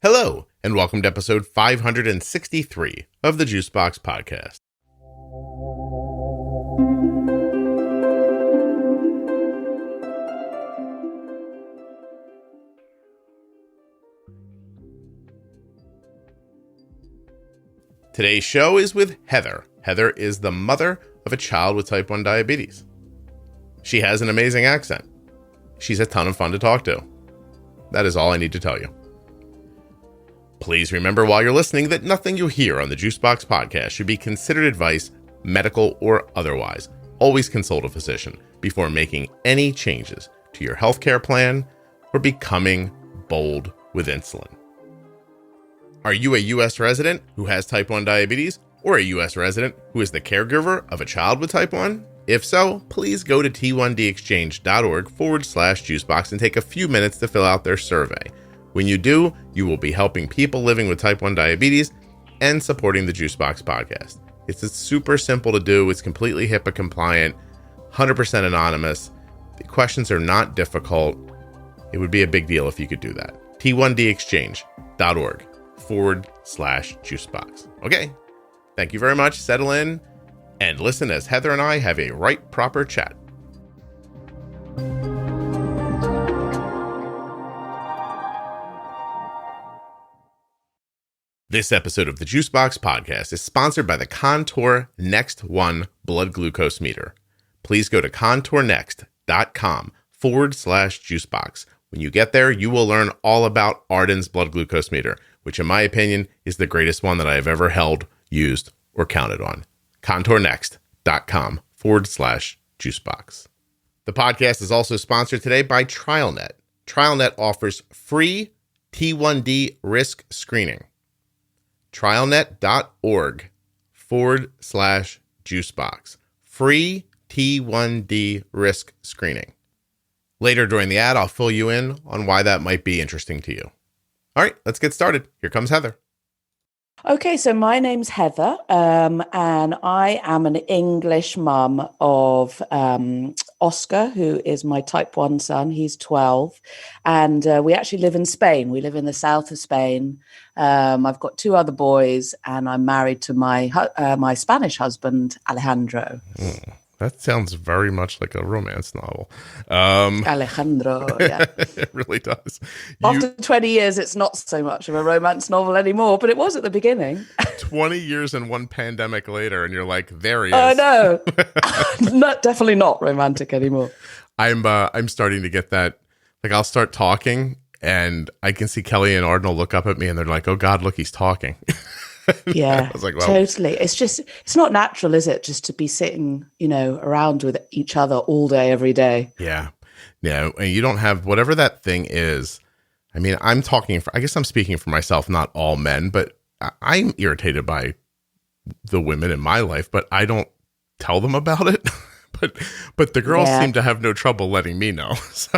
Hello, and welcome to episode 563 of the Juicebox Podcast. Today's show is with Heather. Heather is the mother of a child with type 1 diabetes. She has an amazing accent. She's a ton of fun to talk to. That is all I need to tell you. Please remember while you're listening that nothing you hear on the Juicebox Podcast should be considered advice, medical or otherwise. Always consult a physician before making any changes to your healthcare plan or becoming bold with insulin. Are you a U.S. resident who has type 1 diabetes or a U.S. resident who is the caregiver of a child with type 1? If so, please go to t1dexchange.org/juicebox and take a few minutes to fill out their survey. When you do, you will be helping people living with type 1 diabetes and supporting the Juicebox Podcast. It's super simple to do. It's completely HIPAA compliant, 100% anonymous. The questions are not difficult. It would be a big deal if you could do that. t1dexchange.org/juicebox. Okay, thank you very much. Settle in and listen as Heather and I have a right proper chat. This episode of the Juicebox Podcast is sponsored by the Contour Next One blood glucose meter. Please go to contournext.com/juicebox. When you get there, you will learn all about Arden's blood glucose meter, which in my opinion is the greatest one that I have ever held, used, or counted on. contournext.com/juicebox. The podcast is also sponsored today by TrialNet. TrialNet offers free T1D risk screening. TrialNet.org/juicebox. Free T1D risk screening. Later during the ad, I'll fill you in on why that might be interesting to you. All right, let's get started. Here comes Heather. Okay, so my name's Heather, and I am an English mum of Oscar, who is my type 1 son. He's 12, and we actually live in Spain. We live in the south of Spain. I've got two other boys, and I'm married to my Spanish husband, Alejandro. That sounds very much like a romance novel. Alejandro, yeah. It really does. After 20 years, it's not so much of a romance novel anymore, but it was at the beginning. 20 years and one pandemic later, and you're like, there he is. Oh, no. Definitely not romantic anymore. I'm starting to get that. Like, I'll start talking, and I can see Kelly and Arden will look up at me, and they're like, oh, God, look, he's talking. Yeah, I was like, well, totally. It's not natural, is it? Just to be sitting, around with each other all day, every day. Yeah. Yeah. And you don't have whatever that thing is. I mean, I guess I'm speaking for myself, not all men, but I'm irritated by the women in my life, but I don't tell them about it. but the girls seem to have no trouble letting me know. So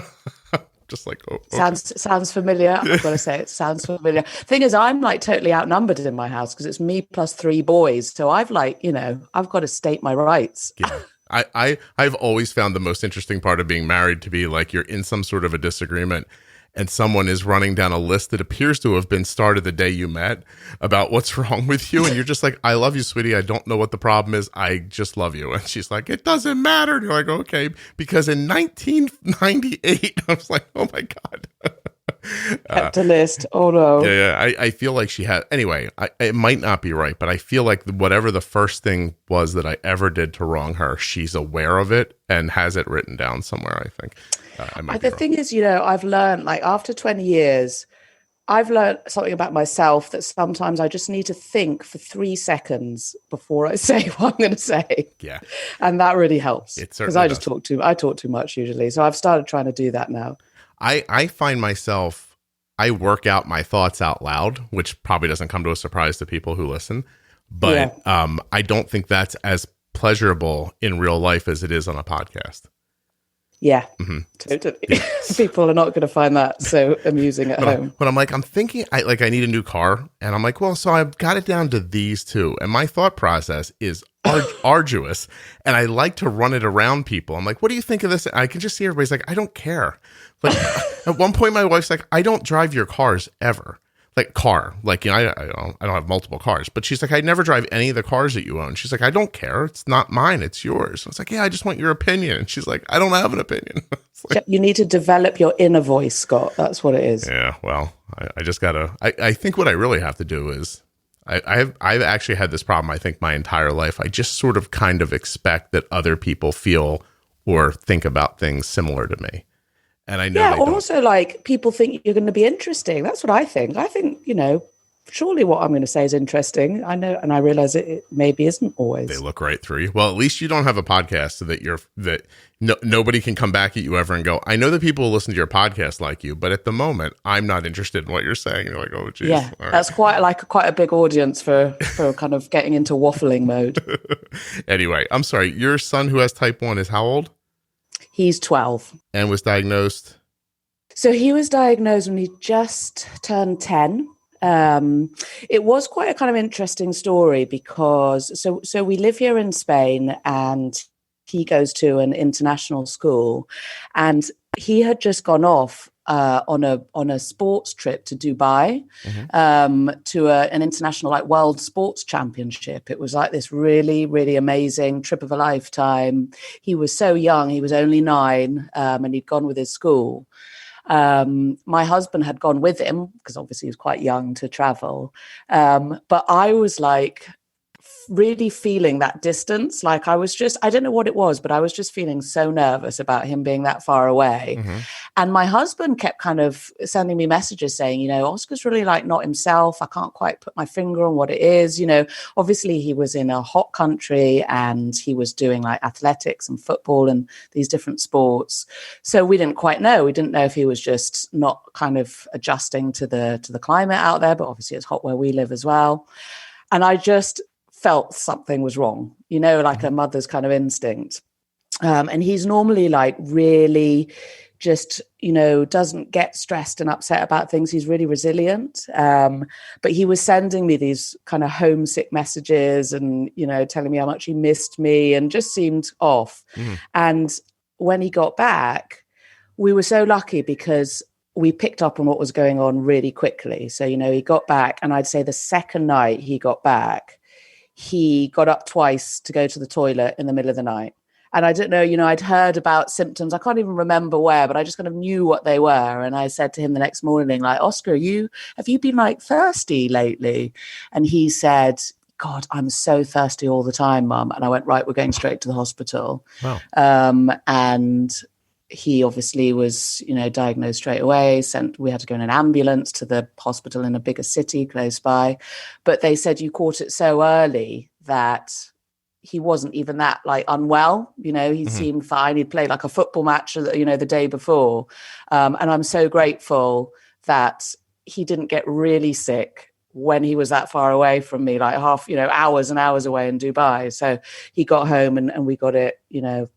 just like, oh, okay. Sounds familiar. I've got to say, it sounds familiar. Thing is, I'm like totally outnumbered in my house because it's me plus three boys. So I've I've got to state my rights. Yeah. I've always found the most interesting part of being married to be like you're in some sort of a disagreement and someone is running down a list that appears to have been started the day you met about what's wrong with you. And you're just like, I love you, sweetie. I don't know what the problem is. I just love you. And she's like, it doesn't matter. And you're like, okay. Because in 1998, I was like, oh my God. Kept a list. Oh no. Yeah. I feel like she had, anyway, it might not be right, but I feel like whatever the first thing was that I ever did to wrong her, she's aware of it and has it written down somewhere, I think. The thing is, I've learned, like, after 20 years, I've learned something about myself that sometimes I just need to think for 3 seconds before I say what I'm going to say. Yeah. And that really helps. Because I talk too much usually. So I've started trying to do that now. I find myself, I work out my thoughts out loud, which probably doesn't come to a surprise to people who listen. But I don't think that's as pleasurable in real life as it is on a podcast. Yeah, totally. Yeah. People are not going to find that so amusing at home. But I'm like, I'm thinking, I need a new car. And I'm like, well, so I've got it down to these two. And my thought process is arduous. And I like to run it around people. I'm like, what do you think of this? I can just see everybody's like, I don't care. Like, at one point, my wife's like, I don't drive your cars ever. like car. Like, I don't have multiple cars, but she's like, I never drive any of the cars that you own. She's like, I don't care. It's not mine. It's yours. I was like, yeah, I just want your opinion. And she's like, I don't have an opinion. Like, you need to develop your inner voice, Scott. That's what it is. yeah. Well, I just gotta, I think what I really have to do is I've actually had this problem, I think, my entire life. I just sort of kind of expect that other people feel or think about things similar to me. And I know also like people think you're going to be interesting. That's what I think. I think, surely what I'm going to say is interesting. I know, and I realize it maybe isn't always. They look right through you. Well, at least you don't have a podcast so that nobody can come back at you ever and go, I know that people will listen to your podcast like you, but at the moment, I'm not interested in what you're saying. You're like, oh, geez. Yeah, that's quite a big audience for kind of getting into waffling mode. Anyway, I'm sorry. Your son who has type 1 is how old? He's 12. And was diagnosed? So he was diagnosed when he just turned 10. It was quite a kind of interesting story because so we live here in Spain and he goes to an international school, and he had just gone off on a sports trip to Dubai, to an international like world sports championship. It was like this really, really amazing trip of a lifetime. He was so young; he was only 9, and he'd gone with his school. My husband had gone with him because obviously he was quite young to travel. But I was like really feeling that distance. Like I don't know what it was, but I was just feeling so nervous about him being that far away. Mm-hmm. And my husband kept kind of sending me messages saying, Oscar's really like not himself. I can't quite put my finger on what it is. Obviously he was in a hot country and he was doing like athletics and football and these different sports. So we didn't quite know. We didn't know if he was just not kind of adjusting to the climate out there, but obviously it's hot where we live as well. And I just felt something was wrong, like a mother's kind of instinct. And he's normally like really just, doesn't get stressed and upset about things. He's really resilient. But he was sending me these kind of homesick messages and, telling me how much he missed me and just seemed off. Mm. And when he got back, we were so lucky because we picked up on what was going on really quickly. So, he got back, and I'd say the second night he got back, he got up twice to go to the toilet in the middle of the night. And I don't know, I'd heard about symptoms. I can't even remember where, but I just kind of knew what they were. And I said to him the next morning, like, Oscar, have you been like thirsty lately? And he said, God, I'm so thirsty all the time, Mum. And I went, right, we're going straight to the hospital. Wow. And he obviously was, diagnosed straight away. We had to go in an ambulance to the hospital in a bigger city close by. But they said you caught it so early that he wasn't even that like unwell. He seemed fine. He'd played like a football match, the day before. And I'm so grateful that he didn't get really sick when he was that far away from me, like hours and hours away in Dubai. So he got home and we got it,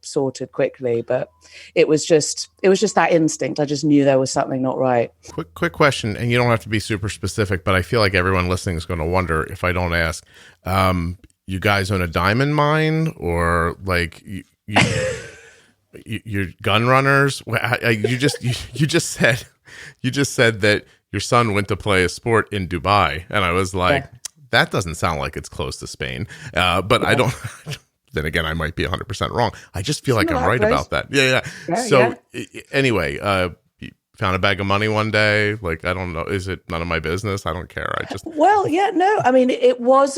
sorted quickly. But it was just that instinct. I just knew there was something not right. Quick question, and you don't have to be super specific, but I feel like everyone listening is going to wonder if I don't ask. You guys own a diamond mine, or like you're gun runners? You just said that your son went to play a sport in Dubai, and I was like, that doesn't sound like it's close to Spain. But I don't. Then again, I might be 100% wrong. I just feel like I'm right about that. Yeah. So anyway, you found a bag of money one day. Like, I don't know. Is it none of my business? I don't care. I mean, it was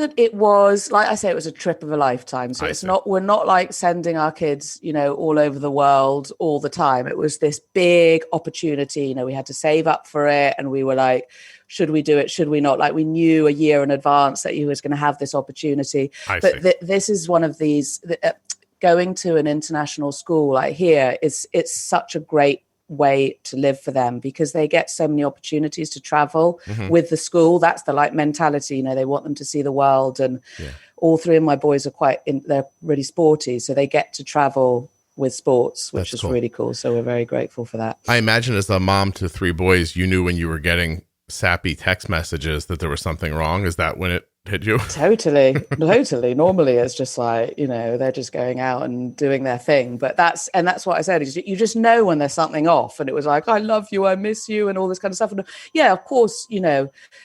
like I say, it was a trip of a lifetime. So we're not like sending our kids, all over the world all the time. It was this big opportunity. We had to save up for it. And we were like, should we do it? Should we not? Like, we knew a year in advance that he was going to have this opportunity. This is one of these, going to an international school like here it's such a great way to live for them because they get so many opportunities to travel with the school. That's the like mentality, they want them to see the world. And all three of my boys are they're really sporty. So they get to travel with sports, which is cool. Really cool. So we're very grateful for that. I imagine as the mom to 3 boys, you knew when you were getting sappy text messages that there was something wrong. Is that when it Did you? Totally, totally. Normally, it's just like, they're just going out and doing their thing. But that's what I said. Is you just know when there's something off. And it was like, I love you, I miss you, and all this kind of stuff. And yeah, of course,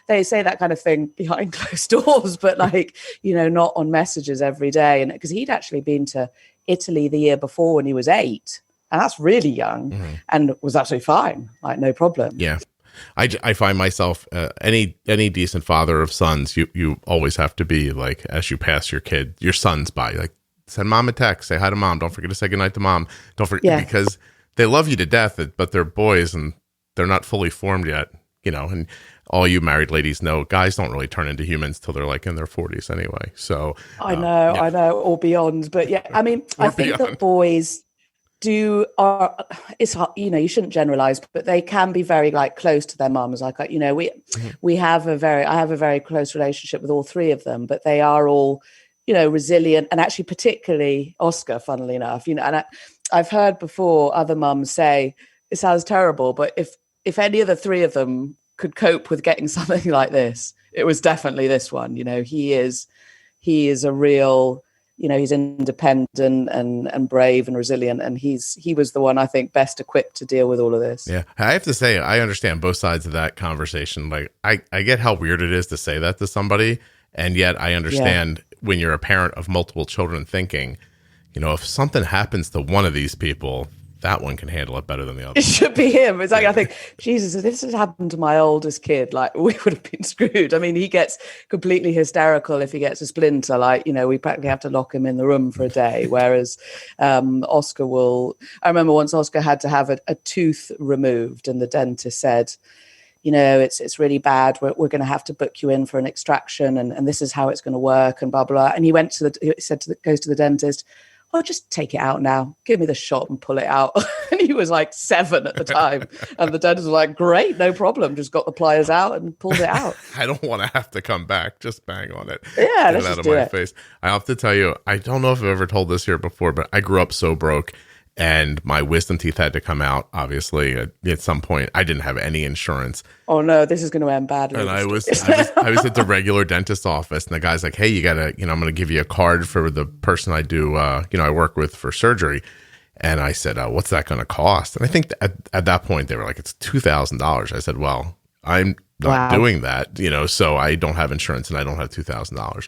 they say that kind of thing behind closed doors, but like, not on messages every day. And because he'd actually been to Italy the year before when he was 8, and that's really young, and was absolutely fine, like no problem. Yeah. I find myself any decent father of sons, you always have to be like, as you pass your sons by, like, send mom a text, say hi to mom, don't forget to say goodnight to mom, don't forget, because they love you to death, but they're boys and they're not fully formed yet, and all you married ladies know guys don't really turn into humans till they're like in their 40s anyway. So I know, or beyond, but yeah, I mean, I think that boys it's hard, you shouldn't generalize, but they can be very like close to their mums. Like, I have a very close relationship with all 3 of them, but they are all, resilient, and actually particularly Oscar, funnily enough, and I've heard before other mums say, it sounds terrible, but if any of the 3 of them could cope with getting something like this, it was definitely this one. He is a real, he's independent and brave and resilient. And he was the one, I think, best equipped to deal with all of this. Yeah. I have to say, I understand both sides of that conversation. Like, I get how weird it is to say that to somebody. And yet I understand when you're a parent of multiple children thinking, if something happens to one of these people, that one can handle it better than the other. It should be him. It's like, I think, Jesus, if this had happened to my oldest kid, like, we would have been screwed. I mean, he gets completely hysterical if he gets a splinter. Like, we practically have to lock him in the room for a day. Whereas Oscar I remember once Oscar had to have a tooth removed, and the dentist said, it's really bad. We're going to have to book you in for an extraction, and this is how it's going to work, and blah, blah. And he goes to the dentist, oh, just take it out now. Give me the shot and pull it out. And he was like 7 at the time. And the dentist was like, great, no problem. Just got the pliers out and pulled it out. I don't want to have to come back. Just bang on it. Yeah, let's just do it. Face. I have to tell you, I don't know if I've ever told this here before, but I grew up so broke, and my wisdom teeth had to come out, obviously, at some point. I didn't have any insurance. Oh, no, this is going to end badly. And I was at the regular dentist office, and the guy's like, hey, you got to, I'm going to give you a card for the person I do, I work with for surgery. And I said, what's that going to cost? And I think at that point, they were like, it's $2,000. I said, well, I'm not doing that, so I don't have insurance and I don't have $2,000.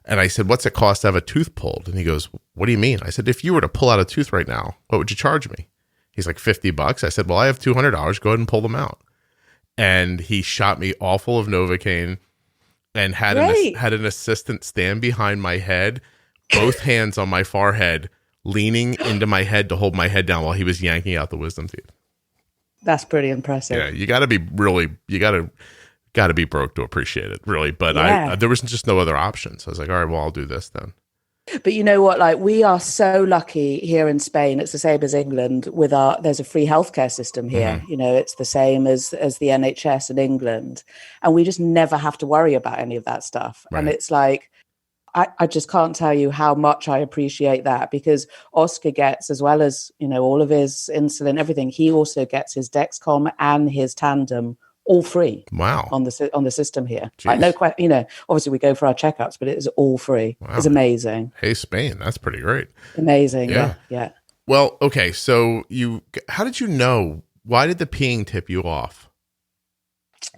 And I said, what's it cost to have a tooth pulled? And he goes, what do you mean? I said, if you were to pull out a tooth right now, what would you charge me? He's like, $50. I said, well, I have $200. Go ahead and pull them out. And he shot me all full of Novocaine and had an assistant stand behind my head, both hands on my forehead, leaning into my head to hold my head down while he was yanking out the wisdom teeth. That's pretty impressive. Yeah, you got to be got to be broke to appreciate it, really. But there was just no other option. So I was like, all right, well, I'll do this then. But you know what? Like, we are so lucky here in Spain. It's the same as England. There's a free healthcare system here. Mm-hmm. It's the same as the NHS in England, and we just never have to worry about any of that stuff. Right. And it's like, I just can't tell you how much I appreciate that, because Oscar gets, as well as all of his insulin, everything, he also gets his Dexcom and his Tandem all free. Wow. On the system here. Like, no question, obviously we go for our checkups, but it is all free. Wow. It's amazing. Hey, Spain, that's pretty great. Amazing. Yeah. Well, okay. So how did you know? Why did the peeing tip you off?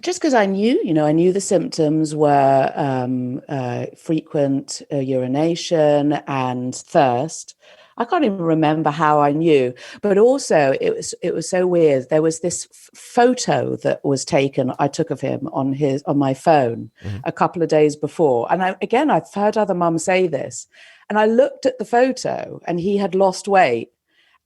Just because I knew the symptoms were frequent urination and thirst. I can't even remember how I knew, but also it was so weird. There was this photo that was taken. I took of him on my phone a couple of days before, and I've heard other mums say this. And I looked at the photo, and he had lost weight,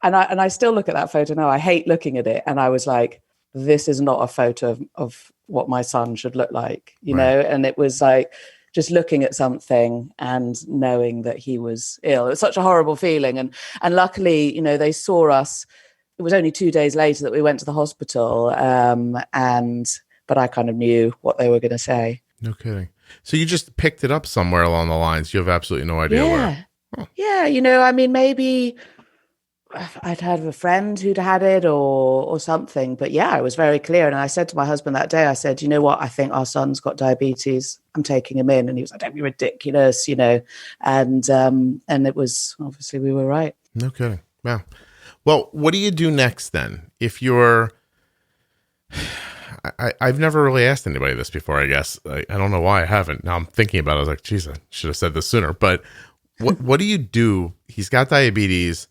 and I still look at that photo now. I hate looking at it, and I was like, this is not a photo of what my son should look like, know. And it was like, just looking at something and knowing that he was ill. It was such a horrible feeling. And luckily, they saw us. It was only 2 days later that we went to the hospital. But I kind of knew what they were going to say. No kidding. So you just picked it up somewhere along the lines. You have absolutely no idea where. Huh. Yeah. Maybe I'd heard of a friend who'd had it or something. But yeah, it was very clear. And I said to my husband that day, I said, you know what? I think our son's got diabetes. I'm taking him in. And he was like, don't be ridiculous, and it was obviously we were right. No kidding. Wow. Well, what do you do next then? If you're, I've never really asked anybody this before, I guess. I don't know why I haven't. Now I'm thinking about it. I was like, geez, I should have said this sooner. But what do you do? He's got diabetes.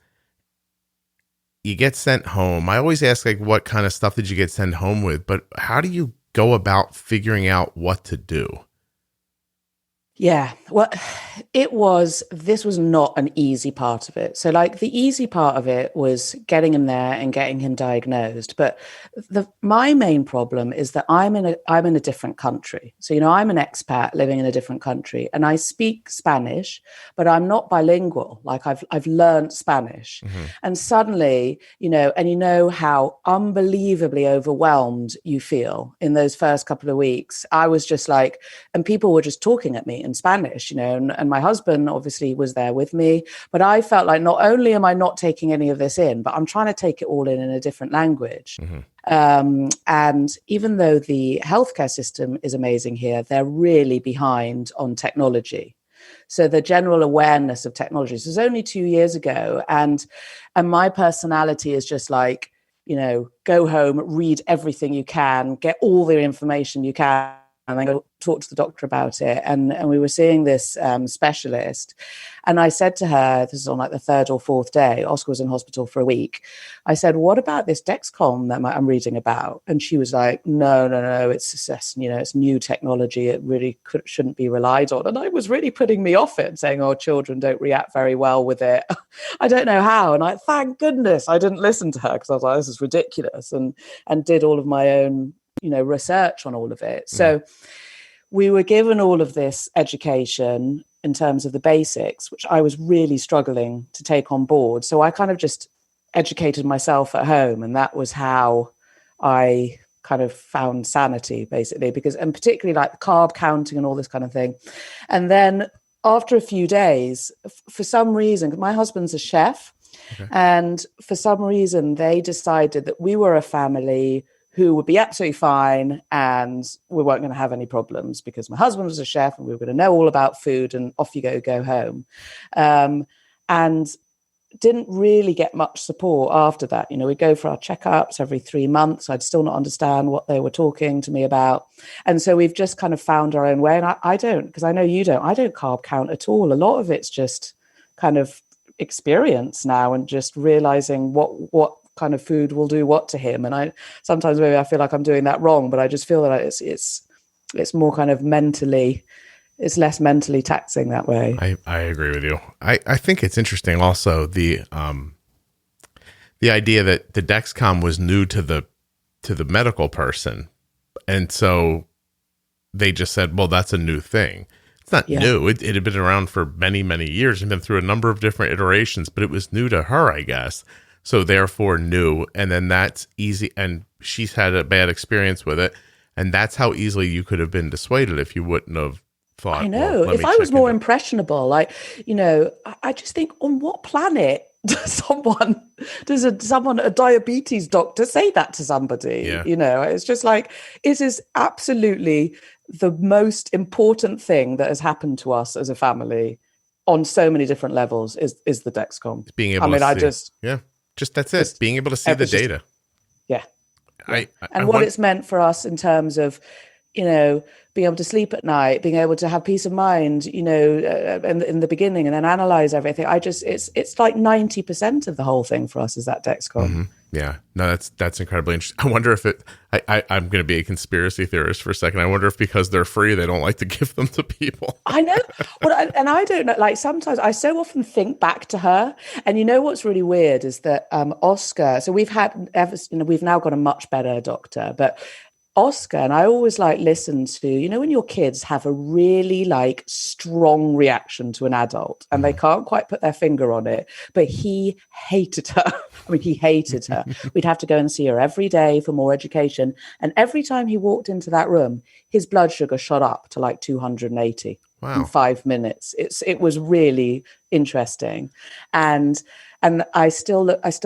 You get sent home. I always ask, like, what kind of stuff did you get sent home with? But how do you go about figuring out what to do? Yeah, well, this was not an easy part of it. So, like, the easy part of it was getting him there and getting him diagnosed. But my main problem is that I'm in a different country. So, I'm an expat living in a different country, and I speak Spanish, but I'm not bilingual. Like, I've learned Spanish, and suddenly, and how unbelievably overwhelmed you feel in those first couple of weeks. I was just like, and people were just talking at me in Spanish, and my husband obviously was there with me, but I felt like not only am I not taking any of this in, but I'm trying to take it all in a different language. And even though the healthcare system is amazing here, they're really behind on technology. So the general awareness of technology. So it was only 2 years ago, and my personality is just like, go home, read everything you can, get all the information you can, and then go talk to the doctor about it. And we were seeing this specialist. And I said to her, this is on like the third or fourth day, Oscar was in hospital for a week. I said, what about this Dexcom that I'm reading about? And she was like, no, it's new technology. It really shouldn't be relied on. And I was really putting me off it, saying, children don't react very well with it. I don't know how. And thank goodness I didn't listen to her, because I was like, this is ridiculous, and did all of my own research on all of it. So we were given all of this education in terms of the basics, which I was really struggling to take on board. So I kind of just educated myself at home, and that was how I kind of found sanity, basically, and particularly like carb counting and all this kind of thing. And then after a few days, for some reason, my husband's a chef, and for some reason they decided that we were a family who would be absolutely fine and we weren't going to have any problems, because my husband was a chef and we were going to know all about food, and off you go home. And didn't really get much support after that. We'd go for our checkups every 3 months. I'd still not understand what they were talking to me about. And so we've just kind of found our own way. And I don't, because I know you don't, I don't carb count at all. A lot of it's just kind of experience now, and just realizing what kind of food will do what to him. And I sometimes maybe I feel like I'm doing that wrong, but I just feel that it's more kind of it's less mentally taxing that way. I agree with you. I think it's interesting also the idea that the Dexcom was new to the medical person, and so they just said, well, that's a new thing. It's not new. It had been around for many, many years and been through a number of different iterations, but it was new to her, I guess. So therefore new. And then that's easy. And she's had a bad experience with it. And that's how easily you could have been dissuaded if you wouldn't have thought. I know. Well, if I was more impressionable, I just think, on what planet does someone, a diabetes doctor say that to somebody? Yeah. It's just like, this is absolutely the most important thing that has happened to us as a family on so many different levels is the Dexcom. Being able to see. That's it. Being able to see the data. Yeah. And what it's meant for us in terms of, being able to sleep at night, being able to have peace of mind, in the beginning, and then analyze everything. It's like 90% of the whole thing for us is that Dexcom. Mm-hmm. Yeah, no, that's incredibly interesting. I wonder if I'm going to be a conspiracy theorist for a second. I wonder if because they're free, they don't like to give them to people. I know. Well, and I don't know, like sometimes I so often think back to her, and what's really weird is that Oscar, so we've now got a much better doctor, but Oscar, and I always listen to, when your kids have a really strong reaction to an adult and they can't quite put their finger on it, but he hated her. I mean, he hated her. We'd have to go and see her every day for more education. And every time he walked into that room, his blood sugar shot up to 280 in 5 minutes. It was really interesting. And And I still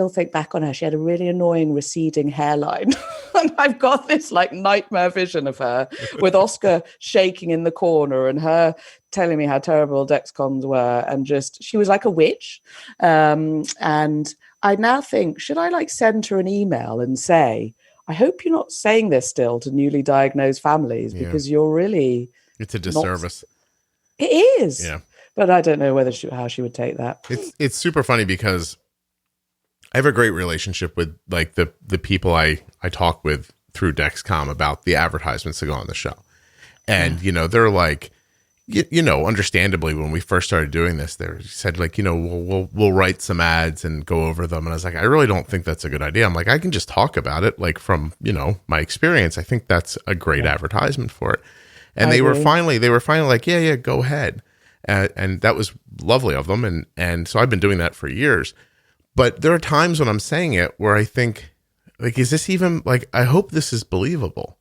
think back on her. She had a really annoying receding hairline. And I've got this like nightmare vision of her with Oscar shaking in the corner and her telling me how terrible Dexcoms were. And just, she was like a witch. And I now think, should I like send her an email and say, I hope you're not saying this still to newly diagnosed families, because you're really... It's a disservice. It is. Yeah. But I don't know how she would take that. It's super funny because I have a great relationship with like the people I talk with through Dexcom about the advertisements that go on the show. And, they're like, understandably, when we first started doing this, they said like, we'll write some ads and go over them. And I was like, I really don't think that's a good idea. I'm like, I can just talk about it. Like from, my experience, I think that's a great advertisement for it. And they were finally like, yeah, go ahead. And that was lovely of them. And so I've been doing that for years. But there are times when I'm saying it where I think, like, is this even, like, I hope this is believable.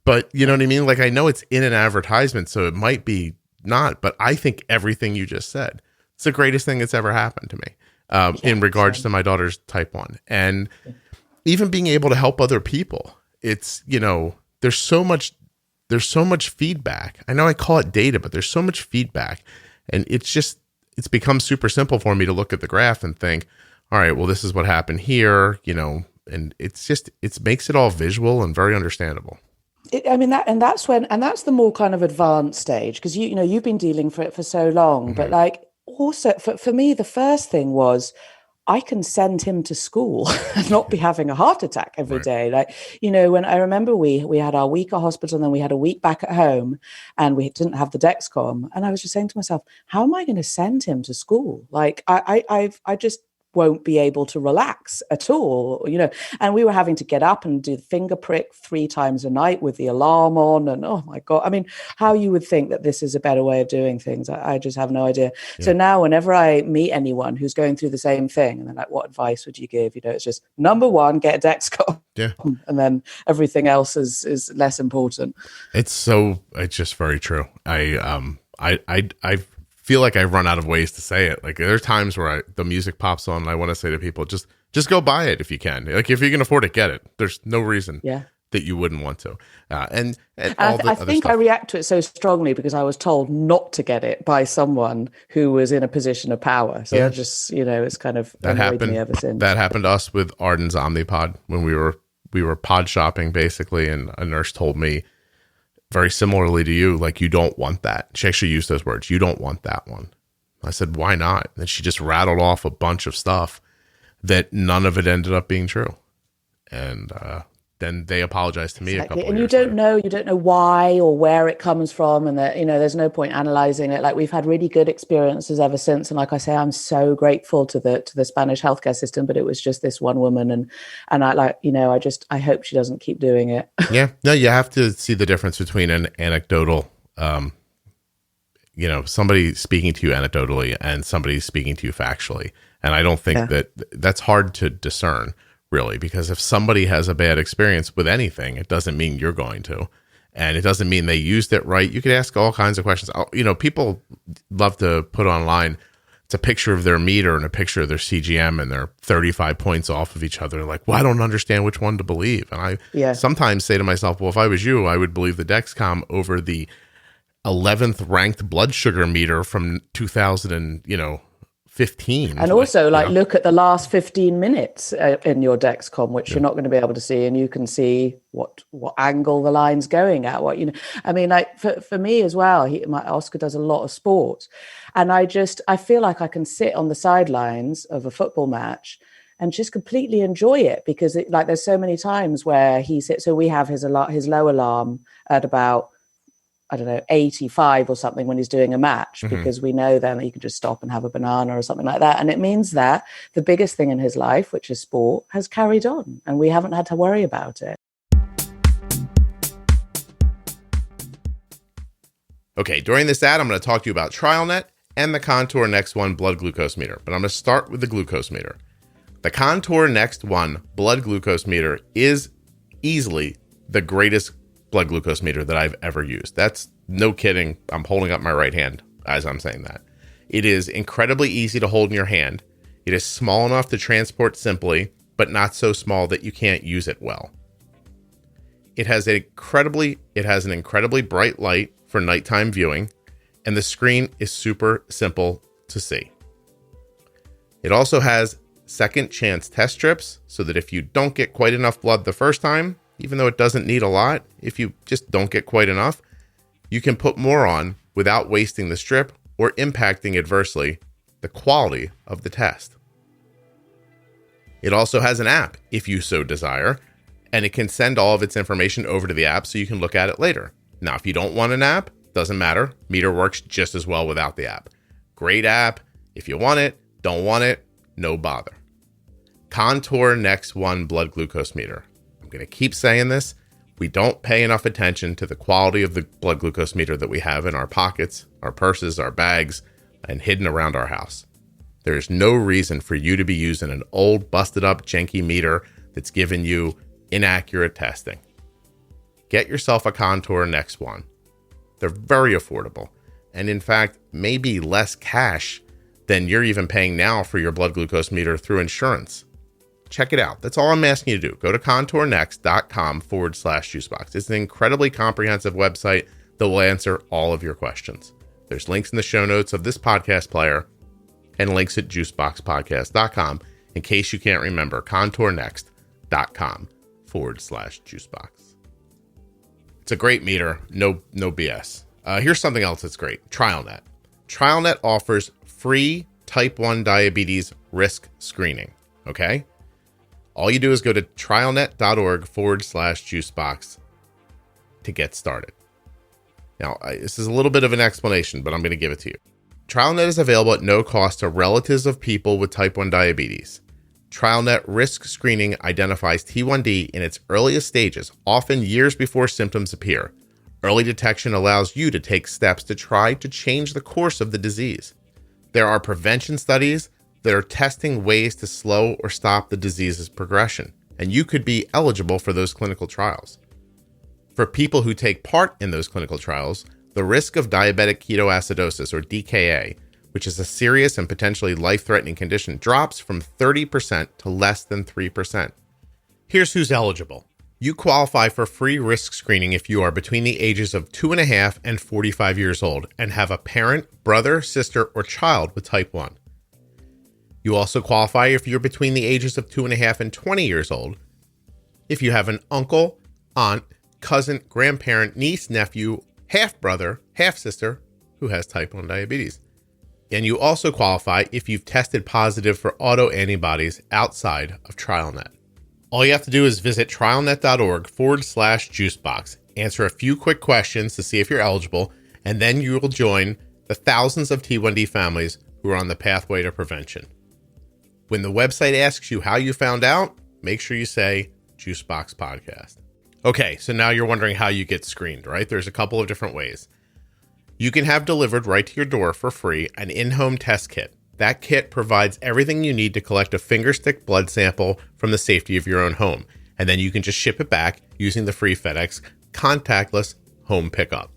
But you know what I mean? Like, I know it's in an advertisement, so it might be not, but I think everything you just said, it's the greatest thing that's ever happened to me in regards to my daughter's type 1. And even being able to help other people, it's, there's so much feedback. I know I call it data, but there's so much feedback. And it's become super simple for me to look at the graph and think, all right, well, this is what happened here, and it makes it all visual and very understandable. That's the more kind of advanced stage, because you've been dealing for it for so long. Mm-hmm. But like also for me, the first thing was I can send him to school and not be having a heart attack every day. Like, when I remember we had our week at hospital and then we had a week back at home and we didn't have the Dexcom. And I was just saying to myself, how am I going to send him to school? Like I just won't be able to relax at all, and we were having to get up and do the finger prick 3 times a night with the alarm on. And oh my God, I mean, how you would think that this is a better way of doing things. I just have no idea. Yeah. So now whenever I meet anyone who's going through the same thing and they're like, what advice would you give? It's just number 1, get a Dexcom. Yeah. And then everything else is less important. It's just very true. I feel like I've run out of ways to say it. Like there are times where the music pops on and I want to say to people, just go buy it if you can. Like if you can afford it, get it. There's no reason that you wouldn't want to. And all the other stuff. I react to it so strongly because I was told not to get it by someone who was in a position of power. So I just, it's kind of annoyed me ever since. That happened to us with Arden's Omnipod when we were pod shopping basically, and a nurse told me, very similarly to you, like, you don't want that. She actually used those words. You don't want that one. I said, why not? And she just rattled off a bunch of stuff that none of it ended up being true. And then they apologized to me a couple of years later. And you don't know why or where it comes from. And that, there's no point analyzing it. Like we've had really good experiences ever since. And like I say, I'm so grateful to the Spanish healthcare system, but it was just this one woman. And I like, I hope she doesn't keep doing it. Yeah. No, you have to see the difference between an anecdotal, somebody speaking to you anecdotally and somebody speaking to you factually. And I don't think that's hard to discern. Really, because if somebody has a bad experience with anything, it doesn't mean you're going to, and it doesn't mean they used it right. You could ask all kinds of questions. People love to put online, it's a picture of their meter and a picture of their CGM, and they're 35 points off of each other. Like, well, I don't understand which one to believe. And I sometimes say to myself, well, if I was you, I would believe the Dexcom over the 11th ranked blood sugar meter from 2015. And also look at the last 15 minutes in your Dexcom, which you're not going to be able to see, and you can see what angle the line's going at. I mean, like for me as well, my Oscar does a lot of sports, and I feel like I can sit on the sidelines of a football match and just completely enjoy it, because there's so many times where he sits. So we have his low alarm at about, I don't know, 85 or something when he's doing a match, because we know then that he can just stop and have a banana or something like that. And it means that the biggest thing in his life, which is sport, has carried on, and we haven't had to worry about it. Okay, during this ad, I'm going to talk to you about TrialNet and the Contour Next One blood glucose meter, but I'm going to start with the glucose meter. The Contour Next One blood glucose meter is easily the greatest blood glucose meter that I've ever used. That's no kidding. I'm holding up my right hand as I'm saying that. It is incredibly easy to hold in your hand. It is small enough to transport simply, but not so small that you can't use it well. It has an incredibly bright light for nighttime viewing, and the screen is super simple to see. It also has second chance test strips, so that if you don't get quite enough blood the first time, even though it doesn't need a lot, if you just don't get quite enough, you can put more on without wasting the strip or impacting adversely the quality of the test. It also has an app, if you so desire, and it can send all of its information over to the app so you can look at it later. Now, if you don't want an app, doesn't matter. Meter works just as well without the app. Great app. If you want it, don't want it, no bother. Contour Next One blood glucose meter. I'm going to keep saying this. We don't pay enough attention to the quality of the blood glucose meter that we have in our pockets, our purses, our bags, and hidden around our house. There's no reason for you to be using an old, busted up, janky meter that's giving you inaccurate testing. Get yourself a Contour Next One. They're very affordable, and in fact, maybe less cash than you're even paying now for your blood glucose meter through insurance. Check it out. That's all I'm asking you to do. Go to contournext.com/juicebox. It's an incredibly comprehensive website that will answer all of your questions. There's links in the show notes of this podcast player and links at juiceboxpodcast.com in case you can't remember. contournext.com/juicebox. It's a great meter. No BS. Here's something else that's great. TrialNet. TrialNet offers free type 1 diabetes risk screening. Okay? All you do is go to trialnet.org/juicebox to get started. Now, this is a little bit of an explanation, but I'm going to give it to you. TrialNet is available at no cost to relatives of people with type 1 diabetes. TrialNet risk screening identifies T1D in its earliest stages, often years before symptoms appear. Early detection allows you to take steps to try to change the course of the disease. There are prevention studies that are testing ways to slow or stop the disease's progression, and you could be eligible for those clinical trials. For people who take part in those clinical trials, the risk of diabetic ketoacidosis, or DKA, which is a serious and potentially life-threatening condition, drops from 30% to less than 3%. Here's who's eligible. You qualify for free risk screening if you are between the ages of 2.5 and 45 years old and have a parent, brother, sister, or child with type 1. You also qualify if you're between the ages of 2.5 and 20 years old, if you have an uncle, aunt, cousin, grandparent, niece, nephew, half-brother, half-sister who has type 1 diabetes. And you also qualify if you've tested positive for autoantibodies outside of TrialNet. All you have to do is visit trialnet.org/juicebox, answer a few quick questions to see if you're eligible, and then you will join the thousands of T1D families who are on the pathway to prevention. When the website asks you how you found out, make sure you say Juicebox Podcast. Okay, so now you're wondering how you get screened, right? There's a couple of different ways. You can have delivered right to your door for free an in-home test kit. That kit provides everything you need to collect a fingerstick blood sample from the safety of your own home, and then you can just ship it back using the free FedEx contactless home pickup.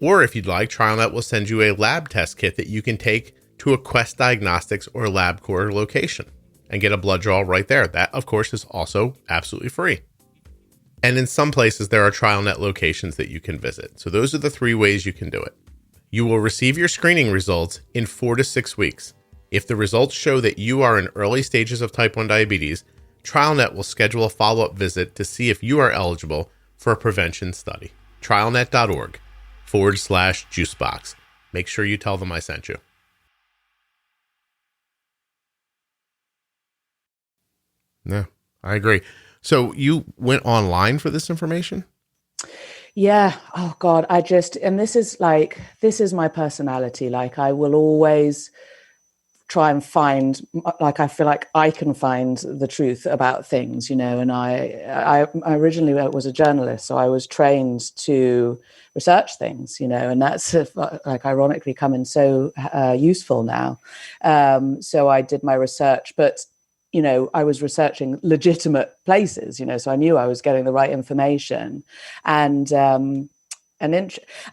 Or if you'd like, TrialNet will send you a lab test kit that you can take to a Quest Diagnostics or LabCorp location and get a blood draw right there. That, of course, is also absolutely free. And in some places, there are TrialNet locations that you can visit. So those are the three ways you can do it. You will receive your screening results in 4 to 6 weeks. If the results show that you are in early stages of type 1 diabetes, TrialNet will schedule a follow-up visit to see if you are eligible for a prevention study. TrialNet.org/juicebox. Make sure you tell them I sent you. No, I agree. So you went online for this information? Yeah. Oh God. And this is my personality. Like, I will always try and find, like, I feel like I can find the truth about things, and I originally was a journalist, so I was trained to research things, and that's like ironically come in so useful now. So I did my research, but I was researching legitimate places, so I knew I was getting the right information. And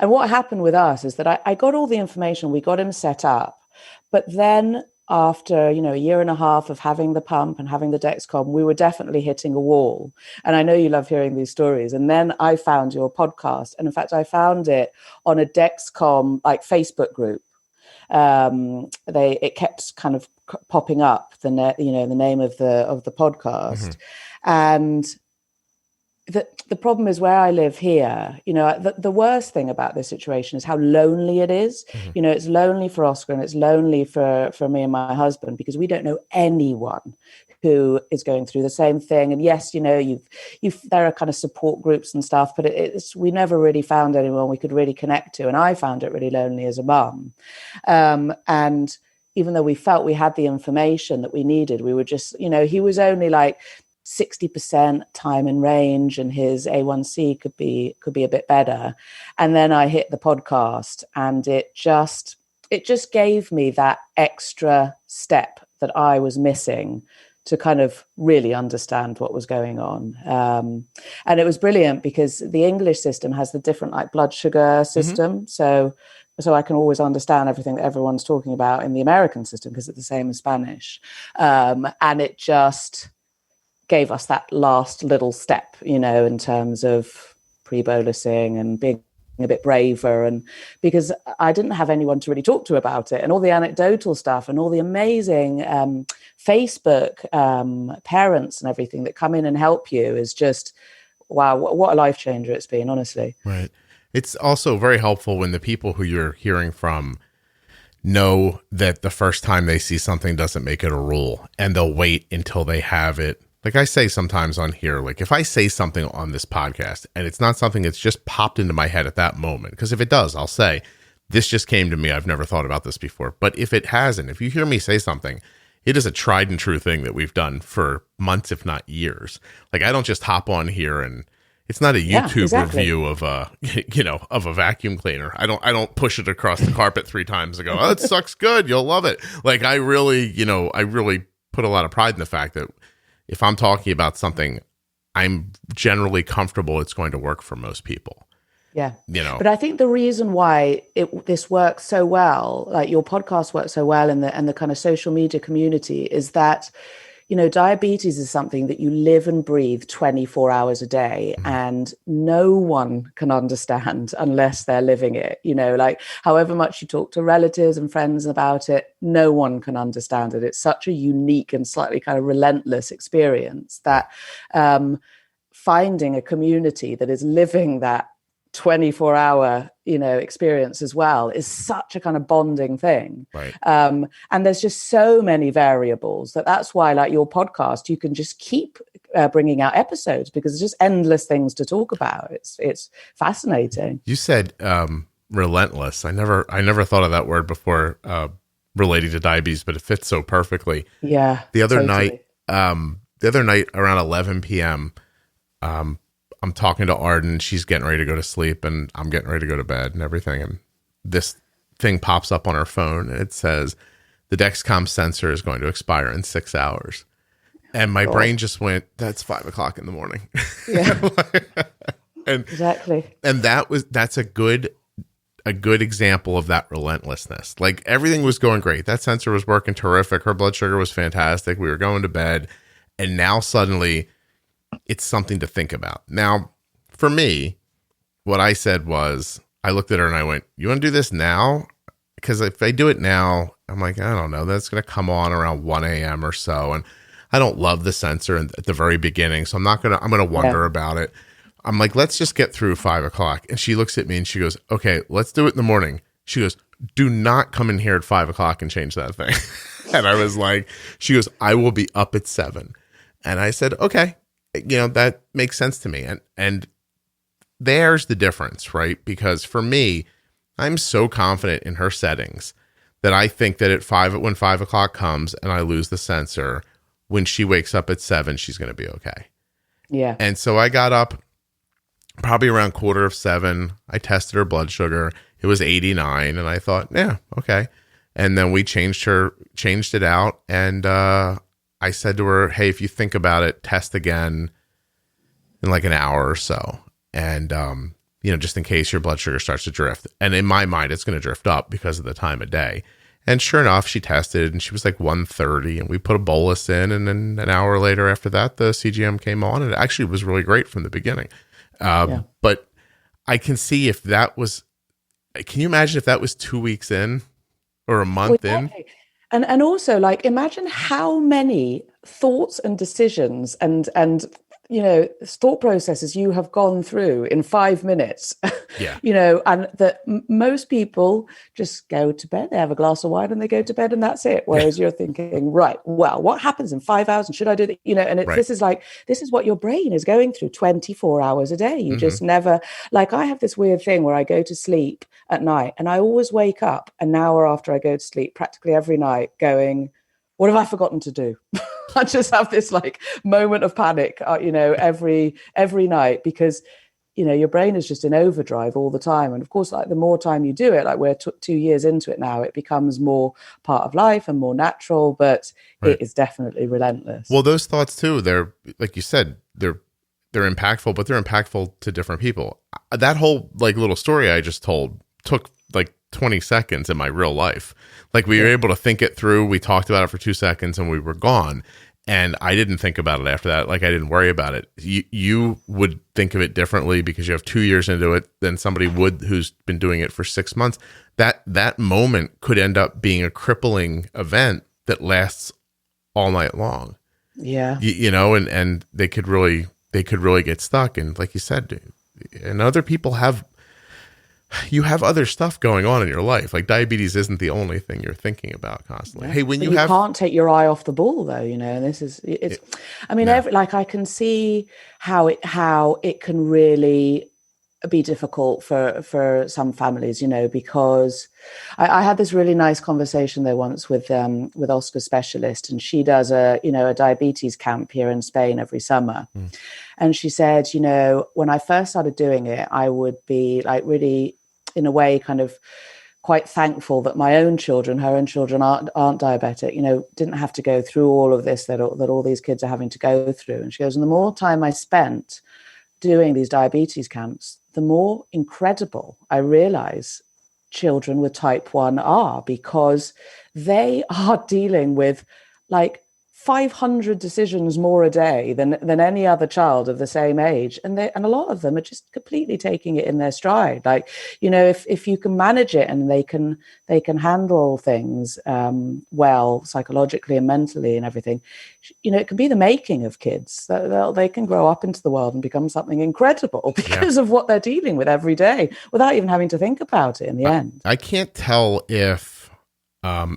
what happened with us is that I got all the information, we got him set up, but then after, a year and a half of having the pump and having the Dexcom, we were definitely hitting a wall. And I know you love hearing these stories. And then I found your podcast. And in fact, I found it on a Dexcom like Facebook group. It kept kind of popping up the name of the podcast. And the problem is where I live here, the worst thing about this situation is how lonely it is. It's lonely for Oscar and it's lonely for me and my husband, because we don't know anyone who is going through the same thing. And yes, there are kind of support groups and stuff, but we never really found anyone we could really connect to. And I found it really lonely as a mum. And even though we felt we had the information that we needed, we were just, he was only like 60% time in range and his A1C could be a bit better. And then I hit the podcast and it just gave me that extra step that I was missing to kind of really understand what was going on. And it was brilliant because the English system has the different like blood sugar system. So I can always understand everything that everyone's talking about in the American system because it's the same as Spanish. And it just gave us that last little step, in terms of pre-bolusing and being a bit braver. And because I didn't have anyone to really talk to about it, and all the anecdotal stuff and all the amazing Facebook parents and everything that come in and help you is just, wow, what a life changer it's been, honestly. Right. It's also very helpful when the people who you're hearing from know that the first time they see something doesn't make it a rule, and they'll wait until they have it. Like I say sometimes on here, like if I say something on this podcast and it's not something that's just popped into my head at that moment, because if it does, I'll say, this just came to me. I've never thought about this before. But if it hasn't, if you hear me say something, it is a tried and true thing that we've done for months, if not years. Like I don't just hop on here and it's not a YouTube review of a vacuum cleaner. I don't push it across the carpet 3 times and go, oh, it sucks good. You'll love it. Like I really put a lot of pride in the fact that if I'm talking about something, I'm generally comfortable it's going to work for most people. Yeah. But I think the reason why this works so well, like your podcast works so well and the kind of social media community, is that, diabetes is something that you live and breathe 24 hours a day, and no one can understand unless they're living it. Like however much you talk to relatives and friends about it, no one can understand it. It's such a unique and slightly kind of relentless experience that finding a community that is living that 24-hour experience as well is such a kind of bonding thing. Right. And there's just so many variables that's why, like your podcast, you can just keep bringing out episodes because there's just endless things to talk about. It's fascinating. You said relentless. I never thought of that word before relating to diabetes, but it fits so perfectly. Yeah. The other night around 11 p.m. I'm talking to Arden. She's getting ready to go to sleep and I'm getting ready to go to bed and everything. And this thing pops up on her phone and it says, the Dexcom sensor is going to expire in 6 hours. And my brain just went, that's 5 o'clock in the morning. Yeah. And exactly. And that's a good example of that relentlessness. Like everything was going great. That sensor was working terrific. Her blood sugar was fantastic. We were going to bed. And now suddenly it's something to think about. Now, for me, what I said was, I looked at her and I went, you want to do this now? Because if I do it now, I'm like, I don't know, that's going to come on around 1 a.m. or so. And I don't love the sensor at the very beginning. So I'm going to wonder about it. I'm like, let's just get through 5 o'clock. And she looks at me and she goes, okay, let's do it in the morning. She goes, do not come in here at 5 o'clock and change that thing. And I was like, she goes, I will be up at 7. And I said, okay. That makes sense to me. And there's the difference, right? Because for me, I'm so confident in her settings that I think that when 5 o'clock comes and I lose the sensor, when she wakes up at 7, she's going to be okay. Yeah. And so I got up probably around 6:45. I tested her blood sugar. It was 89. And I thought, yeah, okay. And then we changed it out. And, I said to her, hey, if you think about it, test again in like an hour or so. And, just in case your blood sugar starts to drift. And in my mind, it's going to drift up because of the time of day. And sure enough, she tested and she was like 130, and we put a bolus in. And then an hour later after that, the CGM came on, and it actually was really great from the beginning. But I can see if that was, can you imagine if that was 2 weeks in or a month in? And also, like, imagine how many thoughts and decisions and thought processes you have gone through in 5 minutes. Yeah. And that most people just go to bed, they have a glass of wine and they go to bed and that's it. Whereas you're thinking, right, well, what happens in 5 hours and should I do that? And this is what your brain is going through 24 hours a day. You just never, like, I have this weird thing where I go to sleep at night and I always wake up an hour after I go to sleep practically every night going, what have I forgotten to do? I just have this like moment of panic, every night, because, your brain is just in overdrive all the time. And of course, like the more time you do it, like we're 2 years into it now, it becomes more part of life and more natural, but it is definitely relentless. Well, those thoughts too, they're, like you said, they're impactful, but they're impactful to different people. That whole like little story I just told took like 20 seconds in my real life. Like we were able to think it through. We talked about it for 2 seconds and we were gone. And I didn't think about it after that. Like I didn't worry about it. You would think of it differently because you have 2 years into it than somebody would who's been doing it for 6 months. That moment could end up being a crippling event that lasts all night long. Yeah. And they could really get stuck. And like you said, and other people have other stuff going on in your life. Like diabetes isn't the only thing you're thinking about constantly. Yeah. Hey, you can't take your eye off the ball though, and this is, I can see how it can really be difficult for some families, because I had this really nice conversation there once with Oscar's specialist, and she does a diabetes camp here in Spain every summer. And she said, when I first started doing it, I would be like really, in a way, kind of quite thankful that her own children aren't diabetic, didn't have to go through all of this that all these kids are having to go through. And she goes, and the more time I spent doing these diabetes camps, the more incredible I realize children with type 1 are, because they are dealing with like 500 decisions more a day than any other child of the same age, and a lot of them are just completely taking it in their stride. Like, if you can manage it and they can handle things well, psychologically and mentally and everything, it can be the making of kids. They can grow up into the world and become something incredible because of what they're dealing with every day, without even having to think about it in the end. I can't tell if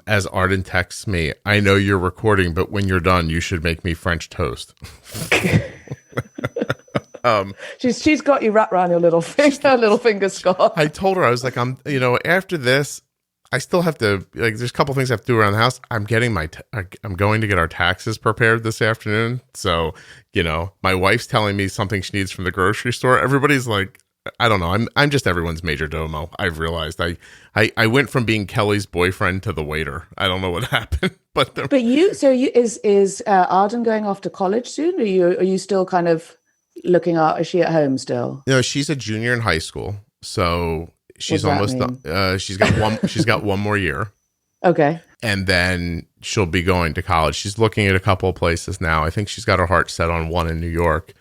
as Arden texts me, I know you're recording, but when you're done, you should make me French toast. She's got you wrapped around your little finger, Scott. I told her, I was like, after this, I still have to, like, there's a couple things I have to do around the house. I'm going to get our taxes prepared this afternoon. So, my wife's telling me something she needs from the grocery store. Everybody's like, I don't know. I'm just everyone's major domo. I've realized I went from being Kelly's boyfriend to the waiter. I don't know what happened, but is Arden going off to college soon? Are you still kind of looking at? Is she at home still? No, she's a junior in high school, so she's almost done. She's got one more year. Okay, and then she'll be going to college. She's looking at a couple of places now. I think she's got her heart set on one in New York,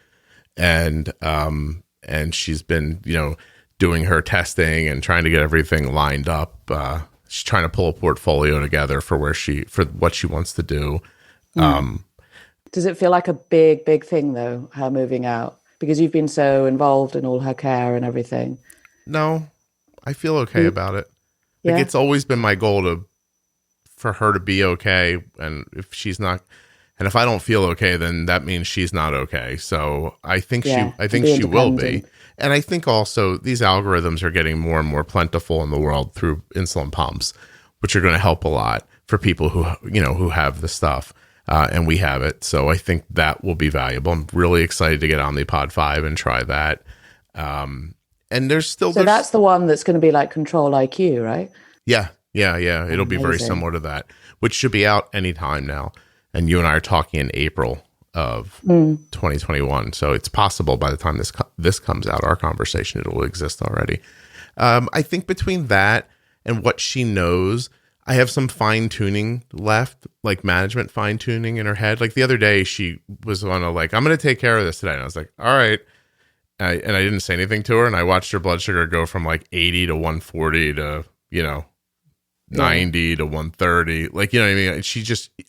and she's been, doing her testing and trying to get everything lined up. She's trying to pull a portfolio together for what she wants to do. Does it feel like a big, big thing though, her moving out? Because you've been so involved in all her care and everything. No, I feel okay about it. Yeah. Like, it's always been my goal for her to be okay. And if she's not, and if I don't feel okay, then that means she's not okay. So I think she will be. And I think also these algorithms are getting more and more plentiful in the world through insulin pumps, which are going to help a lot for people who have the stuff. And we have it. So I think that will be valuable. I'm really excited to get Omnipod 5 and try that. And there's that's the one that's going to be like Control IQ, right? Yeah. It'll be very similar to that, which should be out anytime now. And you and I are talking in April of 2021. So it's possible by the time this comes out, our conversation, it will exist already. I think between that and what she knows, I have some fine tuning left, like management fine tuning in her head. Like the other day, she was on I'm going to take care of this today. And I was like, all right. And I didn't say anything to her. And I watched her blood sugar go from like 80 to 140 to, 90 to 130. Like, you know what I mean?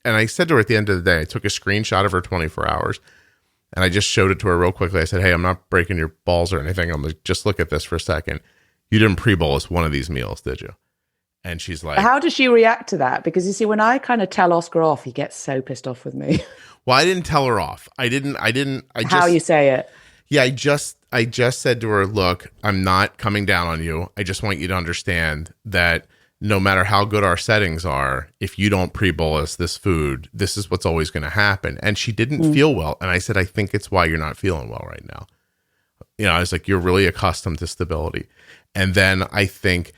And I said to her at the end of the day, I took a screenshot of her 24 hours and I just showed it to her real quickly. I said, hey, I'm not breaking your balls or anything. I'm like, just look at this for a second. You didn't pre-bolus one of these meals, did you? And she's like, how does she react to that? Because you see, when I kind of tell Oscar off, he gets so pissed off with me. Well, I didn't tell her off. How you say it? Yeah, I just said to her, look, I'm not coming down on you. I just want you to understand that no matter how good our settings are, if you don't pre-bolus this food, this is what's always going to happen. And she didn't feel well. And I said, I think it's why you're not feeling well right now. I was like, you're really accustomed to stability. And then I think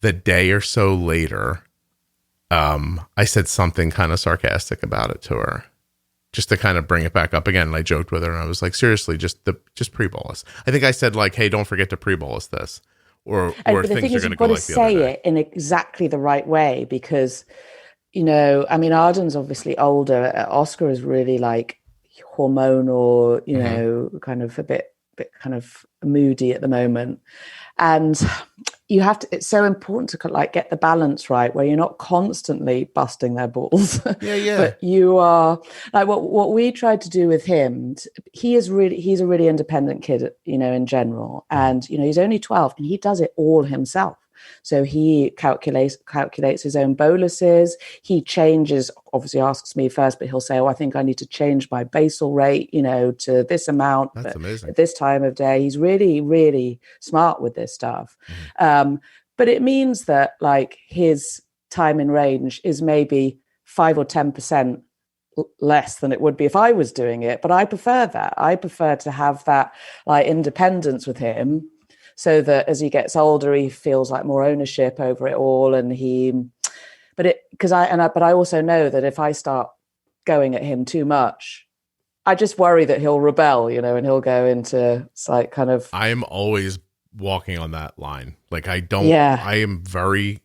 the day or so later, I said something kind of sarcastic about it to her, just to kind of bring it back up again. And I joked with her, and I was like, seriously, just pre-bolus. I think I said like, hey, don't forget to pre-bolus this, or but things are going to go like the say other day. it in exactly the right way, because Arden's obviously older. Oscar is really like hormonal, kind of a bit kind of moody at the moment. And you have to, it's so important to like get the balance right, where you're not constantly busting their balls. Yeah. But you are like what we tried to do with him. He's a really independent kid, in general. And, he's only 12 and he does it all himself. So he calculates his own boluses. He changes, obviously asks me first, but he'll say, I think I need to change my basal rate, to this amount. That's amazing. At this time of day. He's really, really smart with this stuff. But it means that like his time in range is maybe 5 or 10% less than it would be if I was doing it. But I prefer that. I prefer to have that like independence with him, so that as he gets older, he feels like more ownership over it all. And but I also know that if I start going at him too much, I just worry that he'll rebel, and he'll go into like kind of. I am always walking on that line. Like I am very,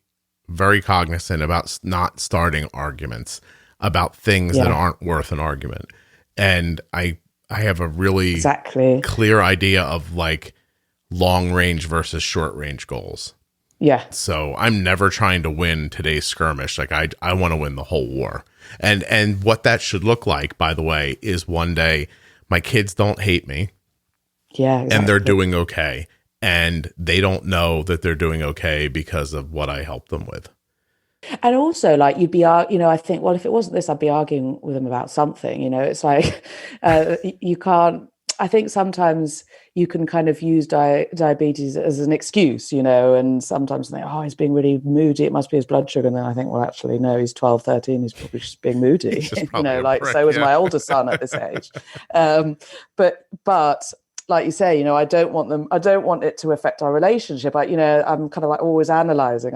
very cognizant about not starting arguments about things that aren't worth an argument. And I have a really clear idea of like long range versus short range goals. Yeah. So I'm never trying to win today's skirmish. Like I want to win the whole war. And what that should look like, by the way, is one day my kids don't hate me. Yeah. Exactly. And they're doing okay. And they don't know that they're doing okay because of what I helped them with. And also, like, you'd be, I think, well, if it wasn't this, I'd be arguing with them about something, it's like, you can't, I think sometimes you can kind of use diabetes as an excuse, and sometimes think, he's being really moody, it must be his blood sugar. And then I think, well, actually, no, he's 12, 13, he's probably just being moody, so was my older son at this age. But like you say, I don't want it to affect our relationship. I'm kind of like always analyzing.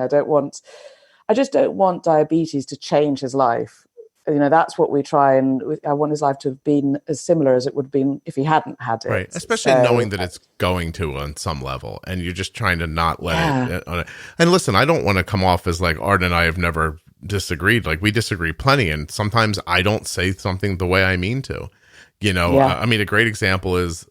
I just don't want diabetes to change his life. That's what we try, and I want his life to have been as similar as it would have been if he hadn't had it. Right, especially knowing that it's going to on some level, and you're just trying to not let it on it. And listen, I don't want to come off as like Arden and I have never disagreed. Like we disagree plenty, and sometimes I don't say something the way I mean to. I mean, a great example is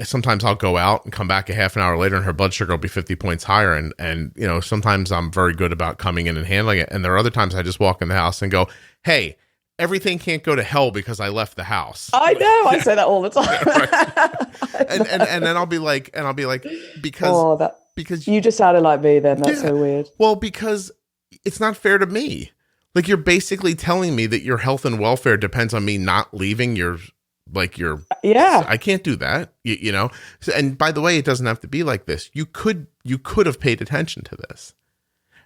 sometimes I'll go out and come back a half an hour later and her blood sugar will be 50 points higher. And sometimes I'm very good about coming in and handling it. And there are other times I just walk in the house and go, hey, everything can't go to hell because I left the house. I know. I say that all the time. Right. and then I'll be like, because you just sounded like me then. That's so weird. Well, because it's not fair to me. Like you're basically telling me that your health and welfare depends on me not leaving I can't do that, and by the way, it doesn't have to be like this. You could have paid attention to this.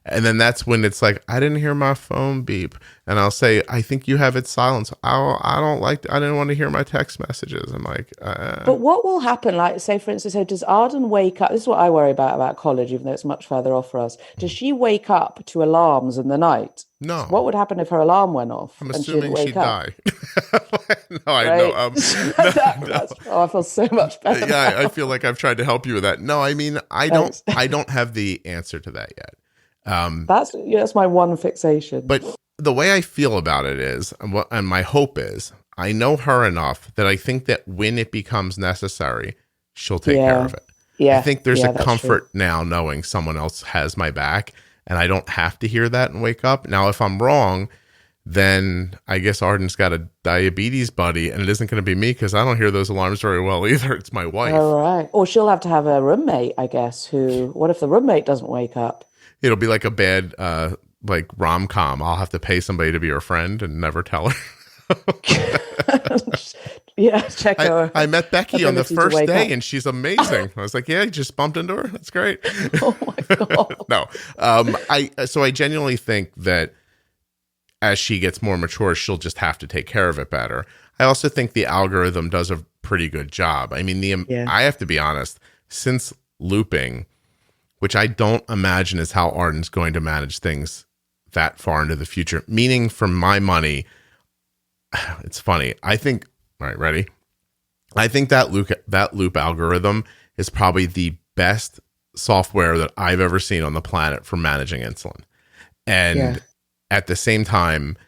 And then that's when it's like, I didn't hear my phone beep. And I'll say, I think you have it silenced. I didn't want to hear my text messages. I'm like, But what will happen? Like, say, for instance, does Arden wake up? This is what I worry about college, even though it's much further off for us. Does she wake up to alarms in the night? No. So what would happen if her alarm went off? I'm assuming she'd die. No, right? I know. I feel so much better. Yeah, I feel like I've tried to help you with that. No, I mean, I don't have the answer to that yet. That's my one fixation. But the way I feel about it is, and my hope is, I know her enough that I think that when it becomes necessary, she'll take care of it. I think there's a comfort now knowing someone else has my back, and I don't have to hear that and wake up. Now, if I'm wrong, then I guess Arden's got a diabetes buddy, and it isn't going to be me because I don't hear those alarms very well either. It's my wife. All right. Or she'll have to have a roommate, I guess, what if the roommate doesn't wake up? It'll be like a bad, like rom-com. I'll have to pay somebody to be her friend and never tell her. Yeah, check her. I met Becky on the first day, and she's amazing. I was like, "Yeah, you just bumped into her. That's great." Oh my god! No, I genuinely think that as she gets more mature, she'll just have to take care of it better. I also think the algorithm does a pretty good job. I mean, I have to be honest. Since looping, which I don't imagine is how Arden's going to manage things that far into the future. Meaning, for my money, it's funny. I think. All right, ready? I think that loop algorithm is probably the best software that I've ever seen on the planet for managing insulin. And at the same time,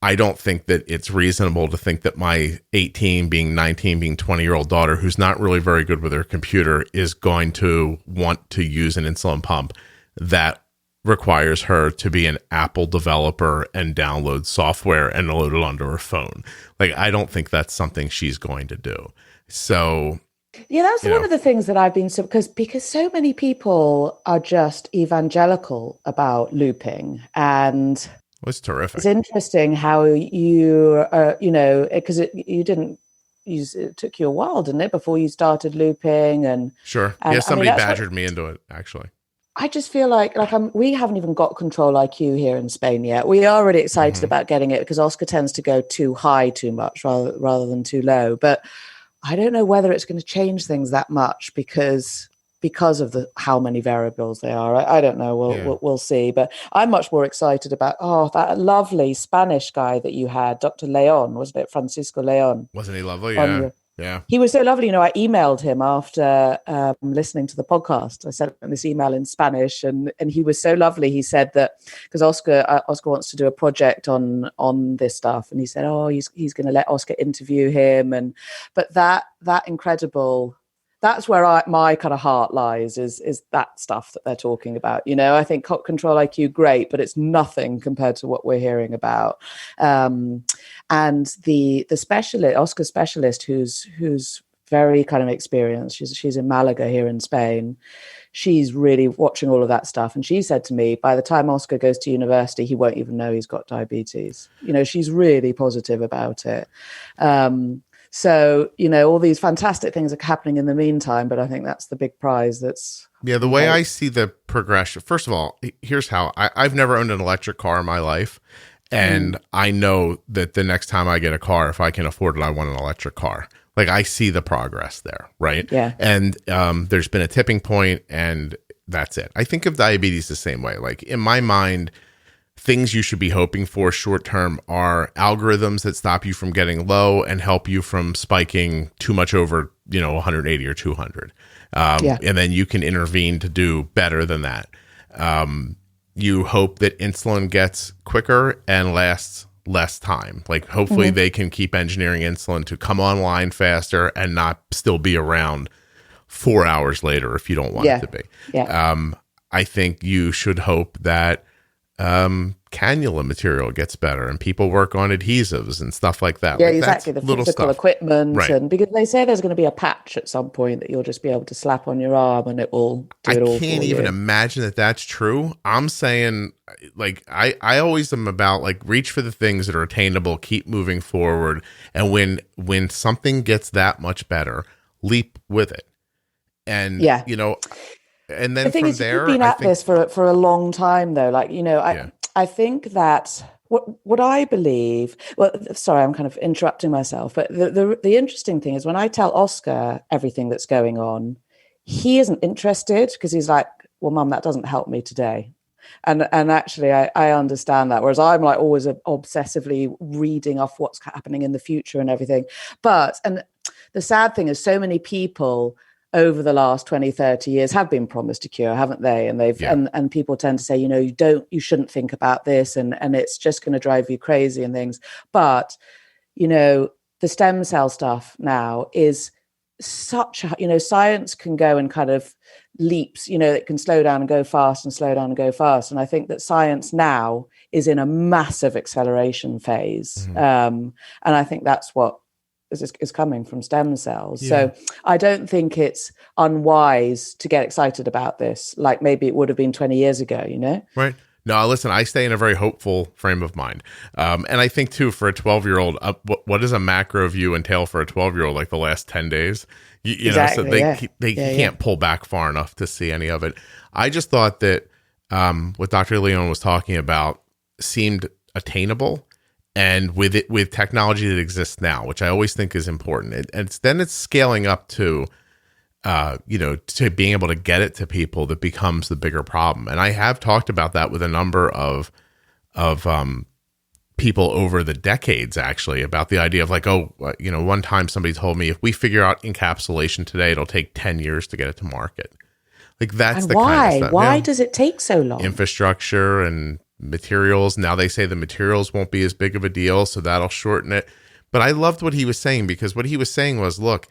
I don't think that it's reasonable to think that my 18, being 19, being 20-year-old daughter, who's not really very good with her computer, is going to want to use an insulin pump that requires her to be an Apple developer and download software and load it onto her phone. Like, I don't think that's something she's going to do. So, yeah, that's one of the things that I've been because so many people are just evangelical about looping, and it's terrific. It's interesting how you, because it took you a while, didn't it, before you started looping? And sure, somebody badgered me into it, actually. I just feel like we haven't even got Control IQ here in Spain yet. We are really excited about getting it because Oscar tends to go too high too much rather than too low. But I don't know whether it's going to change things that much because of how many variables they are. I don't know. We'll see. But I'm much more excited about that lovely Spanish guy that you had, Dr. Leon, wasn't it? Francisco Leon. Wasn't he lovely? Yeah. He was so lovely. I emailed him after listening to the podcast. I sent him this email in Spanish, and he was so lovely. He said that because Oscar wants to do a project on this stuff, and he said, he's going to let Oscar interview him, but that incredible. That's where my kind of heart lies is that stuff that they're talking about. I think Control IQ, great, but it's nothing compared to what we're hearing about. And the specialist, Oscar specialist, who's very kind of experienced. She's in Malaga here in Spain. She's really watching all of that stuff. And she said to me, by the time Oscar goes to university, he won't even know he's got diabetes. She's really positive about it. So, all these fantastic things are happening in the meantime, but I think that's the big prize. The way I see the progression, first of all, here's how I've never owned an electric car in my life. And I know that the next time I get a car, if I can afford it, I want an electric car. Like, I see the progress there, right? Yeah. And there's been a tipping point, and that's it. I think of diabetes the same way. Like, in my mind, things you should be hoping for short term are algorithms that stop you from getting low and help you from spiking too much over, 180 or 200. And then you can intervene to do better than that. You hope that insulin gets quicker and lasts less time. Like, hopefully they can keep engineering insulin to come online faster and not still be around 4 hours later if you don't want it to be. Yeah. I think you should hope that cannula material gets better and people work on adhesives and stuff like that. Yeah, like exactly. The physical equipment. Right. And because they say there's going to be a patch at some point that you'll just be able to slap on your arm and it will do it all for you. I can't even imagine that that's true. I'm saying, like, I always am about, like, reach for the things that are attainable, keep moving forward. And when something gets that much better, leap with it. And, and then the thing from is, there, you've been at this for a long time, though. Like, I think that what I believe. Well, sorry, I'm kind of interrupting myself. But the interesting thing is when I tell Oscar everything that's going on, he isn't interested because he's like, "Well, Mum, that doesn't help me today." And actually, I understand that. Whereas I'm like always obsessively reading off what's happening in the future and everything. And the sad thing is, so many people over the last 20, 30 years have been promised a cure, haven't they? And they've and people tend to say, you shouldn't think about this, and it's just going to drive you crazy and things. But the stem cell stuff now is such science can go in kind of leaps. It can slow down and go fast and slow down and go fast. And I think that science now is in a massive acceleration phase. And I think that's what is coming from stem cells. So I don't think it's unwise to get excited about this, like maybe it would have been 20 years ago, Right. No, listen, I stay in a very hopeful frame of mind. And I think too, for a 12-year-old, what does a macro view entail for a 12-year-old, like the last 10 days? Exactly, so they can't pull back far enough to see any of it. I just thought that what Dr. Leon was talking about seemed attainable. And with technology that exists now, which I always think is important, then it's scaling up to, to being able to get it to people that becomes the bigger problem. And I have talked about that with a number of people over the decades, actually, about the idea of like, one time somebody told me, if we figure out encapsulation today, it'll take 10 years to get it to market. Like that's the kind of stuff. Why does it take so long? Infrastructure and materials. Now they say the materials won't be as big of a deal, so that'll shorten it. But I loved what he was saying, because what he was saying was, look,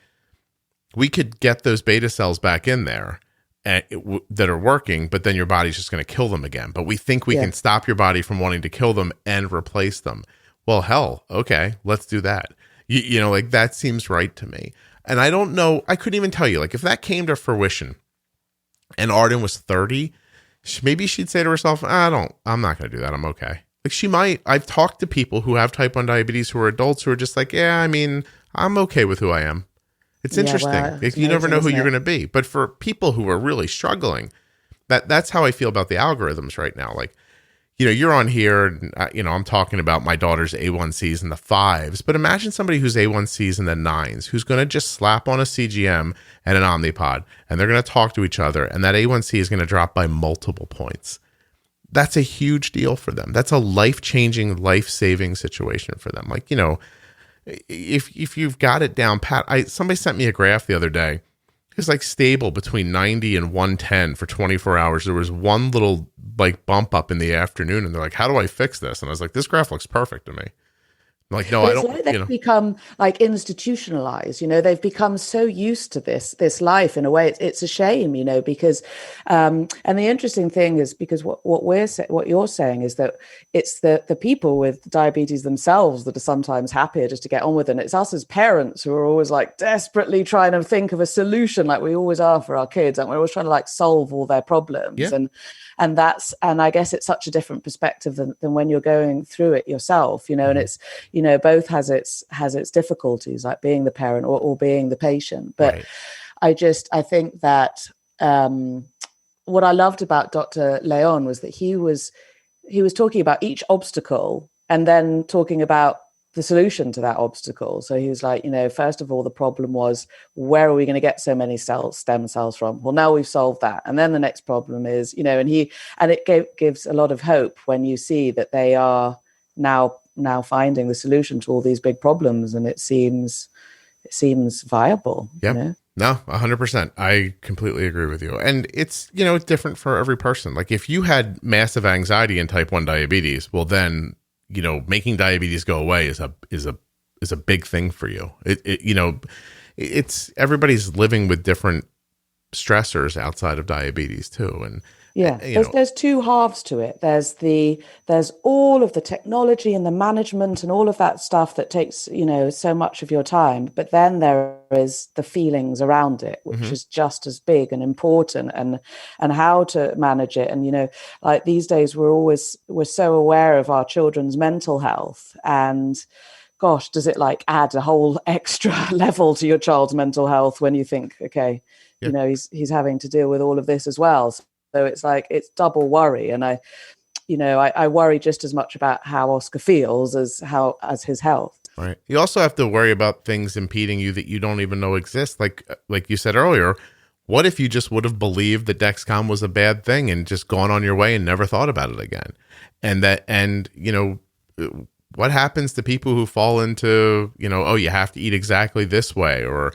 we could get those beta cells back in there that are working, but then your body's just going to kill them again. But we think we can stop your body from wanting to kill them and replace them. Well, hell, okay, let's do that. Like that seems right to me. And I don't know, I couldn't even tell you, like if that came to fruition and Arden was 30, maybe she'd say to herself, I'm not going to do that. I'm okay. Like she might. I've talked to people who have type 1 diabetes who are adults who are just like, I'm okay with who I am. It's interesting. You never know who you're going to be. But for people who are really struggling, that's how I feel about the algorithms right now. Like, you're on here, and, I'm talking about my daughter's A1Cs in the 5s, but imagine somebody who's A1Cs in the 9s, who's going to just slap on a CGM and an Omnipod, and they're going to talk to each other, and that A1C is going to drop by multiple points. That's a huge deal for them. That's a life-changing, life-saving situation for them. Like, if you've got it down pat, somebody sent me a graph the other day. It's like stable between 90 and 110 for 24 hours. There was one little like bump up in the afternoon, and they're like, how do I fix this? And I was like, this graph looks perfect to me. I'm like, no, I don't. Like they've become like institutionalized. They've become so used to this life in a way. It's a shame, because. And the interesting thing is because what you're saying is that it's the people with diabetes themselves that are sometimes happier just to get on with it. And it's us as parents who are always like desperately trying to think of a solution, like we always are for our kids, and we're always trying to like solve all their problems. Yeah. And I guess it's such a different perspective than when you're going through it yourself, and it's, both has its difficulties, like being the parent or being the patient. But right. I think that what I loved about Dr. Leon was that he was talking about each obstacle and then talking about the solution to that obstacle. So he was like, first of all, the problem was, where are we going to get so many stem cells from? Well, now we've solved that. And then the next problem is, and it gives a lot of hope when you see that they are now finding the solution to all these big problems. And it seems viable. Yeah. No, 100%. I completely agree with you. And it's, it's different for every person. Like if you had massive anxiety and type 1 diabetes, well then, making diabetes go away is a big thing for you. It's everybody's living with different stressors outside of diabetes too. And there's two halves to it. There's all of the technology and the management and all of that stuff that takes, so much of your time. But then there is the feelings around it, which is just as big and important, and how to manage it. And, like these days we're so aware of our children's mental health, and gosh, does it like add a whole extra level to your child's mental health when you think, okay, he's having to deal with all of this as well. So it's like, it's double worry. And I worry just as much about how Oscar feels as his health. Right. You also have to worry about things impeding you that you don't even know exist. Like you said earlier, what if you just would have believed that Dexcom was a bad thing and just gone on your way and never thought about it again? And what happens to people who fall into, oh, you have to eat exactly this way, or,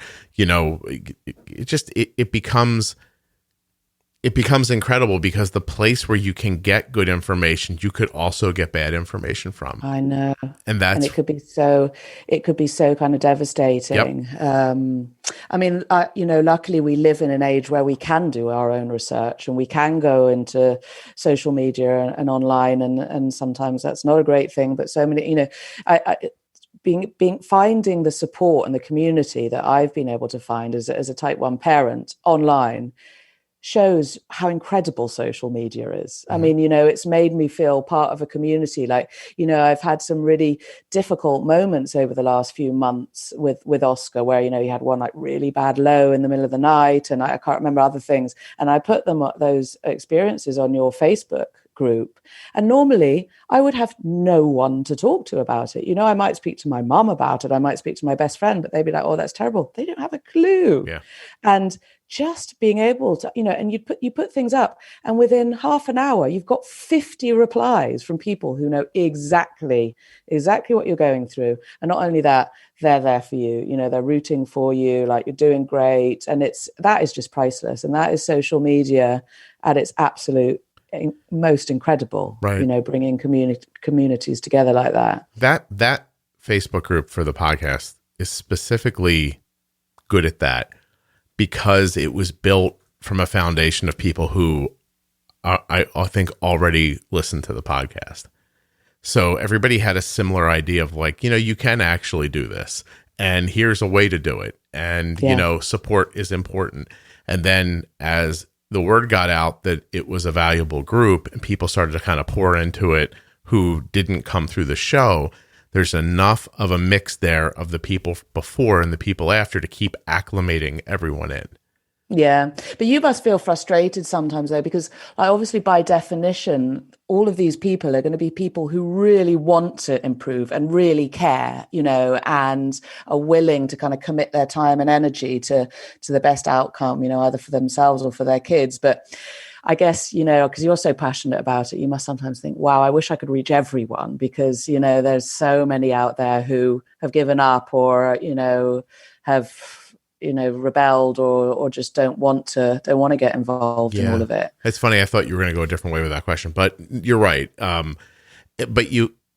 it becomes incredible, because the place where you can get good information, you could also get bad information from. I know. And that's, it could be so kind of devastating. Yep. I mean, luckily we live in an age where we can do our own research, and we can go into social media and online, and sometimes that's not a great thing, but so many, finding the support and the community that I've been able to find as a type 1 parent online shows how incredible social media is. I mean, it's made me feel part of a community. Like, I've had some really difficult moments over the last few months with Oscar, where, he had one like really bad low in the middle of the night, and I can't remember other things. And I put those experiences on your Facebook group. And normally I would have no one to talk to about it. I might speak to my mum about it. I might speak to my best friend, but they'd be like, oh, that's terrible. They don't have a clue. Yeah. And just being able to, and you put things up, and within half an hour, you've got 50 replies from people who know exactly what you're going through. And not only that, they're there for you. They're rooting for you, like, you're doing great. And that is just priceless. And that is social media at its absolute most incredible, right. Bringing communities together like that. That Facebook group for the podcast is specifically good at that, because it was built from a foundation of people who I think already listened to the podcast. So everybody had a similar idea of like, you can actually do this, and here's a way to do it. And, support is important. And then as the word got out that it was a valuable group, and people started to kind of pour into it who didn't come through the show, there's enough of a mix there of the people before and the people after to keep acclimating everyone in. Yeah. But you must feel frustrated sometimes, though, because obviously by definition, all of these people are going to be people who really want to improve and really care, and are willing to kind of commit their time and energy to the best outcome, either for themselves or for their kids. But I guess, because you're so passionate about it, you must sometimes think, wow, I wish I could reach everyone, because, there's so many out there who have given up, or, have, rebelled, or just don't want to get involved in all of it. It's funny. I thought you were going to go a different way with that question, but you're right. But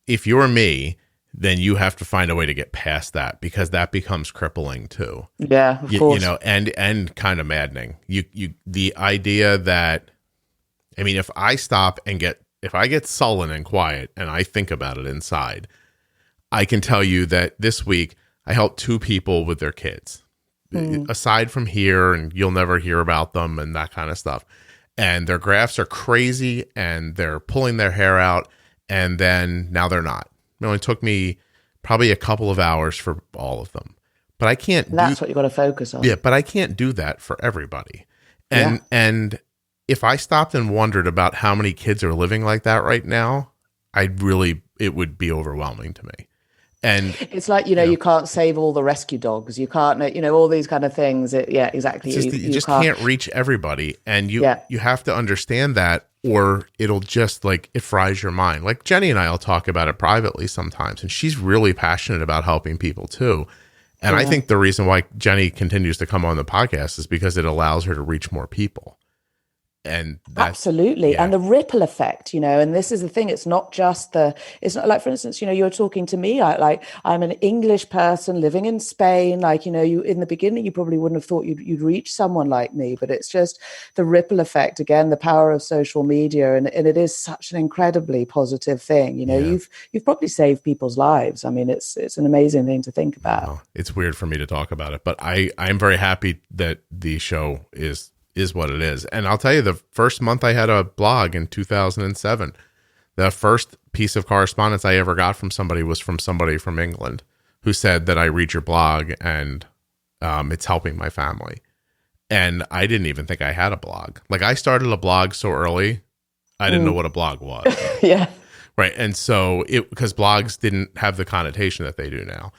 if you're me, then you have to find a way to get past that, because that becomes crippling too. Yeah, of course. And kind of maddening. The idea that, I mean, if I stop and if I get sullen and quiet and I think about it inside, I can tell you that this week I helped 2 people with their kids. Aside from here, and you'll never hear about them and that kind of stuff. And their graphs are crazy, and they're pulling their hair out, and then now they're not. It only took me probably a couple of hours for all of them. But I can't. That's what you got to focus on. Yeah, but I can't do that for everybody. And if I stopped and wondered about how many kids are living like that right now, it would be overwhelming to me. And it's like, you can't save all the rescue dogs. You can't, all these kind of things. Yeah, exactly. You just can't reach everybody. And you have to understand that, or it'll just it fries your mind. Like Jenny and I will talk about it privately sometimes, and she's really passionate about helping people too. And I think the reason why Jenny continues to come on the podcast is because it allows her to reach more people. And absolutely. And the ripple effect, and this is the thing, it's not like, for instance, you're talking to me, I'm an English person living in Spain, you in the beginning, you probably wouldn't have thought you'd reach someone like me, but it's just the ripple effect, again, the power of social media. And it is such an incredibly positive thing. You've probably saved people's lives. I mean, it's an amazing thing to think about. Oh, it's weird for me to talk about it, but I'm very happy that the show is what it is. And I'll tell you, the first month I had a blog in 2007, the first piece of correspondence I ever got from somebody was from somebody from England who said that I read your blog and it's helping my family. And I didn't even think I had a blog. Like, I started a blog so early, I didn't know what a blog was. Yeah. Right. And so because blogs didn't have the connotation that they do now.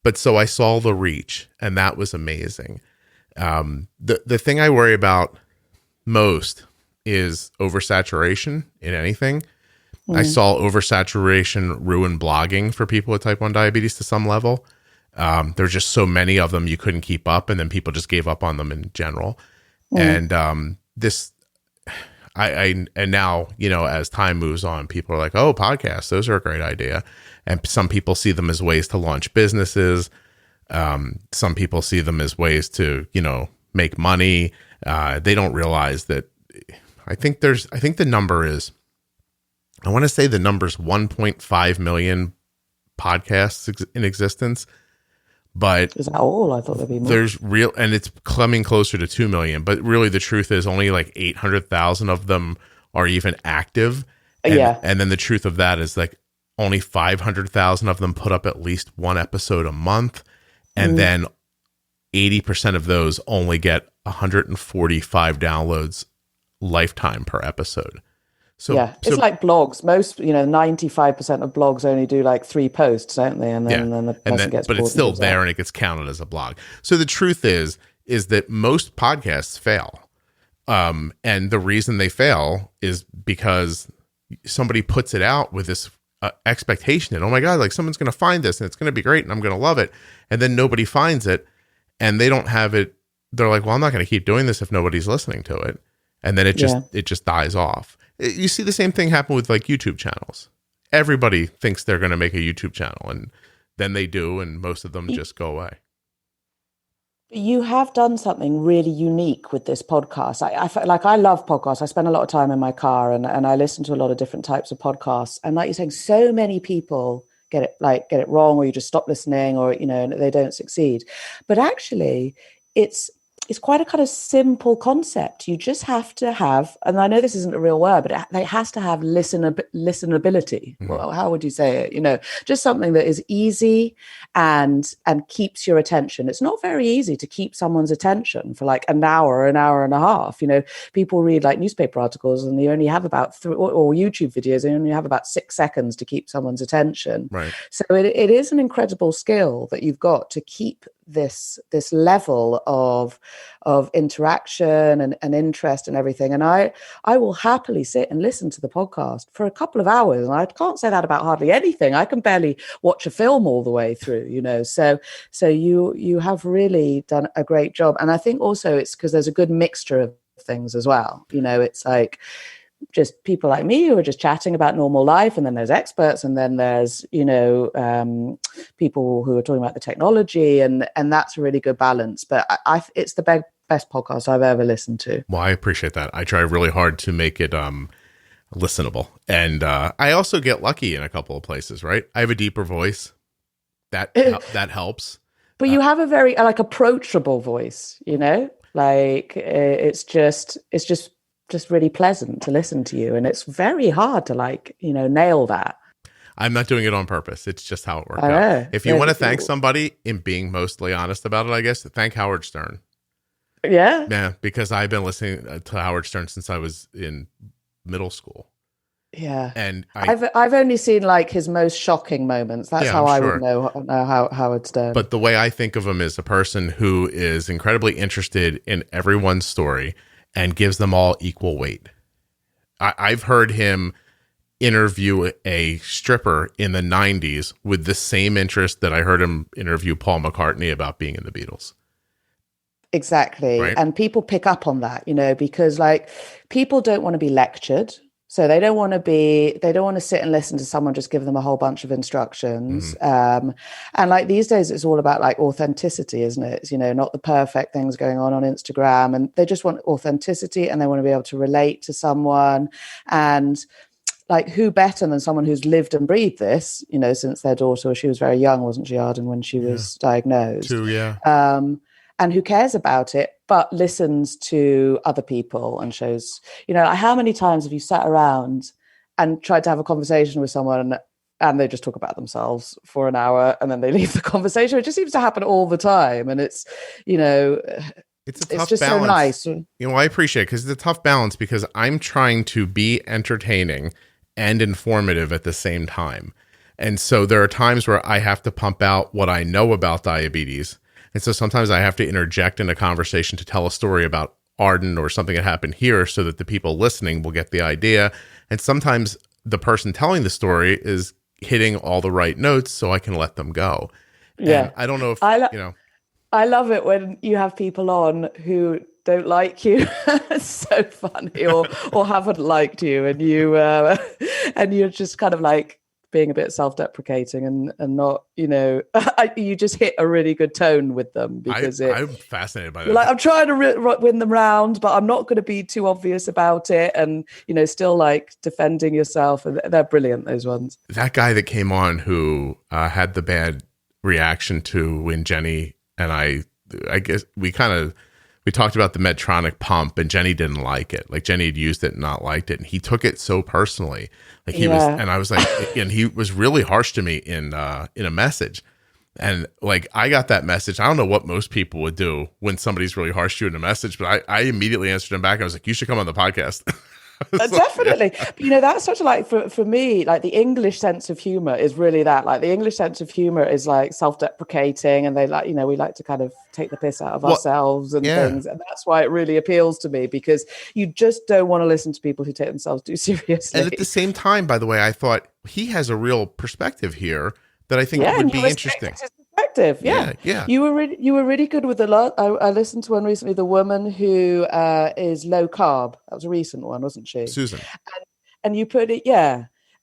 But so I saw the reach, and that was amazing. The thing I worry about most is oversaturation in anything, I saw oversaturation ruin blogging for people with type 1 diabetes to some level. There's just so many of them you couldn't keep up, and then people just gave up on them in general. And and now, as time moves on, people are like, oh, podcasts, those are a great idea. And some people see them as ways to launch businesses. Some people see them as ways to, make money. They don't realize that. I think the number is, I want to say the number's 1.5 million podcasts in existence. But is that all? I thought there'd be more. There's real, and it's coming closer to 2 million. But really, the truth is only like 800,000 of them are even active. And then the truth of that is like only 500,000 of them put up at least one episode a month. And then 80% of those only get 145 downloads lifetime per episode. So it's like blogs. Most, 95% of blogs only do like 3 posts, don't they? And then the person gets bored. But it's still there and it gets counted as a blog. So the truth is that most podcasts fail. And the reason they fail is because somebody puts it out with this expectation that, oh my God, like someone's going to find this and it's going to be great and I'm going to love it. And then nobody finds it and they don't have it. They're like, well, I'm not going to keep doing this if nobody's listening to it. And then it just dies off. You see the same thing happen with like YouTube channels. Everybody thinks they're going to make a YouTube channel and then they do. And most of them just go away. You have done something really unique with this podcast. I love podcasts. I spend a lot of time in my car and I listen to a lot of different types of podcasts. And like you're saying, so many people get it wrong, or you just stop listening, or, they don't succeed. But actually it's quite a kind of simple concept. You just have to have, and I know this isn't a real word, but it has to have listenability. Well, how would you say it? Just something that is easy and keeps your attention. It's not very easy to keep someone's attention for like an hour and a half. People read like newspaper articles and they only have about 3, or YouTube videos, they only have about 6 seconds to keep someone's attention. Right. So it is an incredible skill that you've got to keep this level of interaction and interest and everything. And I will happily sit and listen to the podcast for a couple of hours. And I can't say that about hardly anything. I can barely watch a film all the way through, So you have really done a great job. And I think also it's because there's a good mixture of things as well. It's like just people like me who are just chatting about normal life, and then there's experts, and then there's people who are talking about the technology, and that's a really good balance. But it's the best podcast I've ever listened to. Well, I appreciate that. I try really hard to make it listenable, and I also get lucky in a couple of places. Right, I have a deeper voice that helps. But you have a very approachable voice. Like it's just really pleasant to listen to you, and it's very hard to nail that. I'm not doing it on purpose. It's just how it worked out. If you want to thank somebody, in being mostly honest about it, I guess, thank Howard Stern. Yeah, because I've been listening to Howard Stern since I was in middle school. Yeah, and I've only seen his most shocking moments. That's how I would know how Howard Stern. But the way I think of him is a person who is incredibly interested in everyone's story and gives them all equal weight. I've heard him interview a stripper in the 90s with the same interest that I heard him interview Paul McCartney about being in the Beatles. Exactly. Right? And people pick up on that, because people don't want to be lectured. So they don't want to sit and listen to someone just give them a whole bunch of instructions. And these days it's all about authenticity, isn't it? It's, not the perfect things going on Instagram, and they just want authenticity, and they want to be able to relate to someone. And who better than someone who's lived and breathed this, since their daughter, she was very young, wasn't she, Arden, when she was diagnosed? True, yeah. And who cares about it, but listens to other people and shows, how many times have you sat around and tried to have a conversation with someone and they just talk about themselves for an hour and then they leave the conversation? It just seems to happen all the time. And it's, it's just balance. So nice. I appreciate it because it's a tough balance, because I'm trying to be entertaining and informative at the same time. And so there are times where I have to pump out what I know about diabetes. And so sometimes I have to interject in a conversation to tell a story about Arden or something that happened here so that the people listening will get the idea. And sometimes the person telling the story is hitting all the right notes so I can let them go. Yeah. And I don't know if, I love it when you have people on who don't like you. It's so funny, or haven't liked you, and and you're just kind of like being a bit self-deprecating and not, you just hit a really good tone with them because I'm fascinated by that. Like, I'm trying to win them round, but I'm not going to be too obvious about it, and still like defending yourself. And they're brilliant, those ones. That guy that came on who had the bad reaction to when Jenny and I guess we talked about the Medtronic pump, and Jenny didn't like it. Like, Jenny had used it and not liked it, and he took it so personally. Like, I was like, and he was really harsh to me in a message. And like, I got that message. I don't know what most people would do when somebody's really harsh to you in a message, but I immediately answered him back. I was like, you should come on the podcast. Definitely. But, that's such a, like, for me, like, the English sense of humor is really that. Like, the English sense of humor is like self-deprecating, and they like, we like to kind of take the piss out of ourselves and things. And that's why it really appeals to me, because you just don't want to listen to people who take themselves too seriously. And at the same time, by the way, I thought he has a real perspective here that I think would be interesting. Yeah. You were really good with a lot. I listened to one recently, the woman who is low carb. That was a recent one, wasn't she? Susan. And you put it,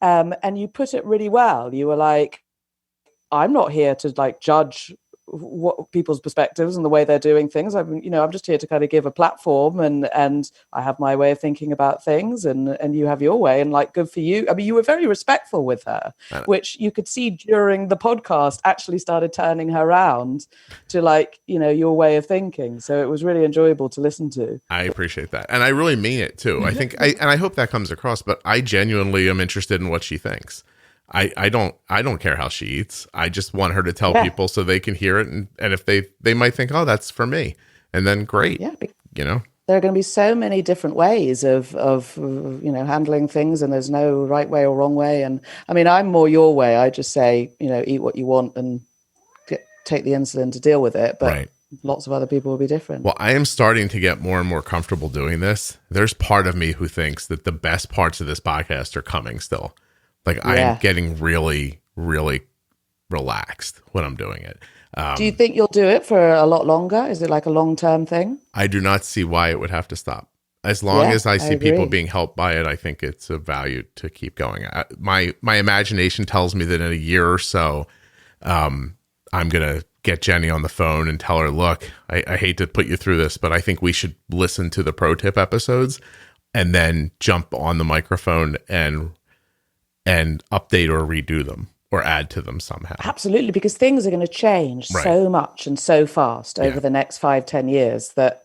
and you put it really well. You were like, I'm not here to like judge what people's perspectives and the way they're doing things. I'm just here to kind of give a platform, and I have my way of thinking about things, and you have your way, and like, good for you. I mean, you were very respectful with her, which you could see during the podcast actually started turning her around to like, your way of thinking. So it was really enjoyable to listen to. I appreciate that. And I really mean it too. I think, and I hope that comes across, but I genuinely am interested in what she thinks. I don't care how she eats. I just want her to tell people so they can hear it. And if they might think, oh, that's for me. And then great. Yeah. There are going to be so many different ways of handling things, and there's no right way or wrong way. And I mean, I'm more your way. I just say, eat what you want and take the insulin to deal with it. But lots of other people will be different. Well, I am starting to get more and more comfortable doing this. There's part of me who thinks that the best parts of this podcast are coming still. Like, I'm getting really, really relaxed when I'm doing it. Do you think you'll do it for a lot longer? Is it like a long-term thing? I do not see why it would have to stop. As long as I see people being helped by it, I think it's of value to keep going. My imagination tells me that in a year or so, I'm going to get Jenny on the phone and tell her, look, I hate to put you through this, but I think we should listen to the pro tip episodes and then jump on the microphone and update or redo them or add to them somehow. Absolutely, because things are going to change so much and so fast over the next 5-10 years that,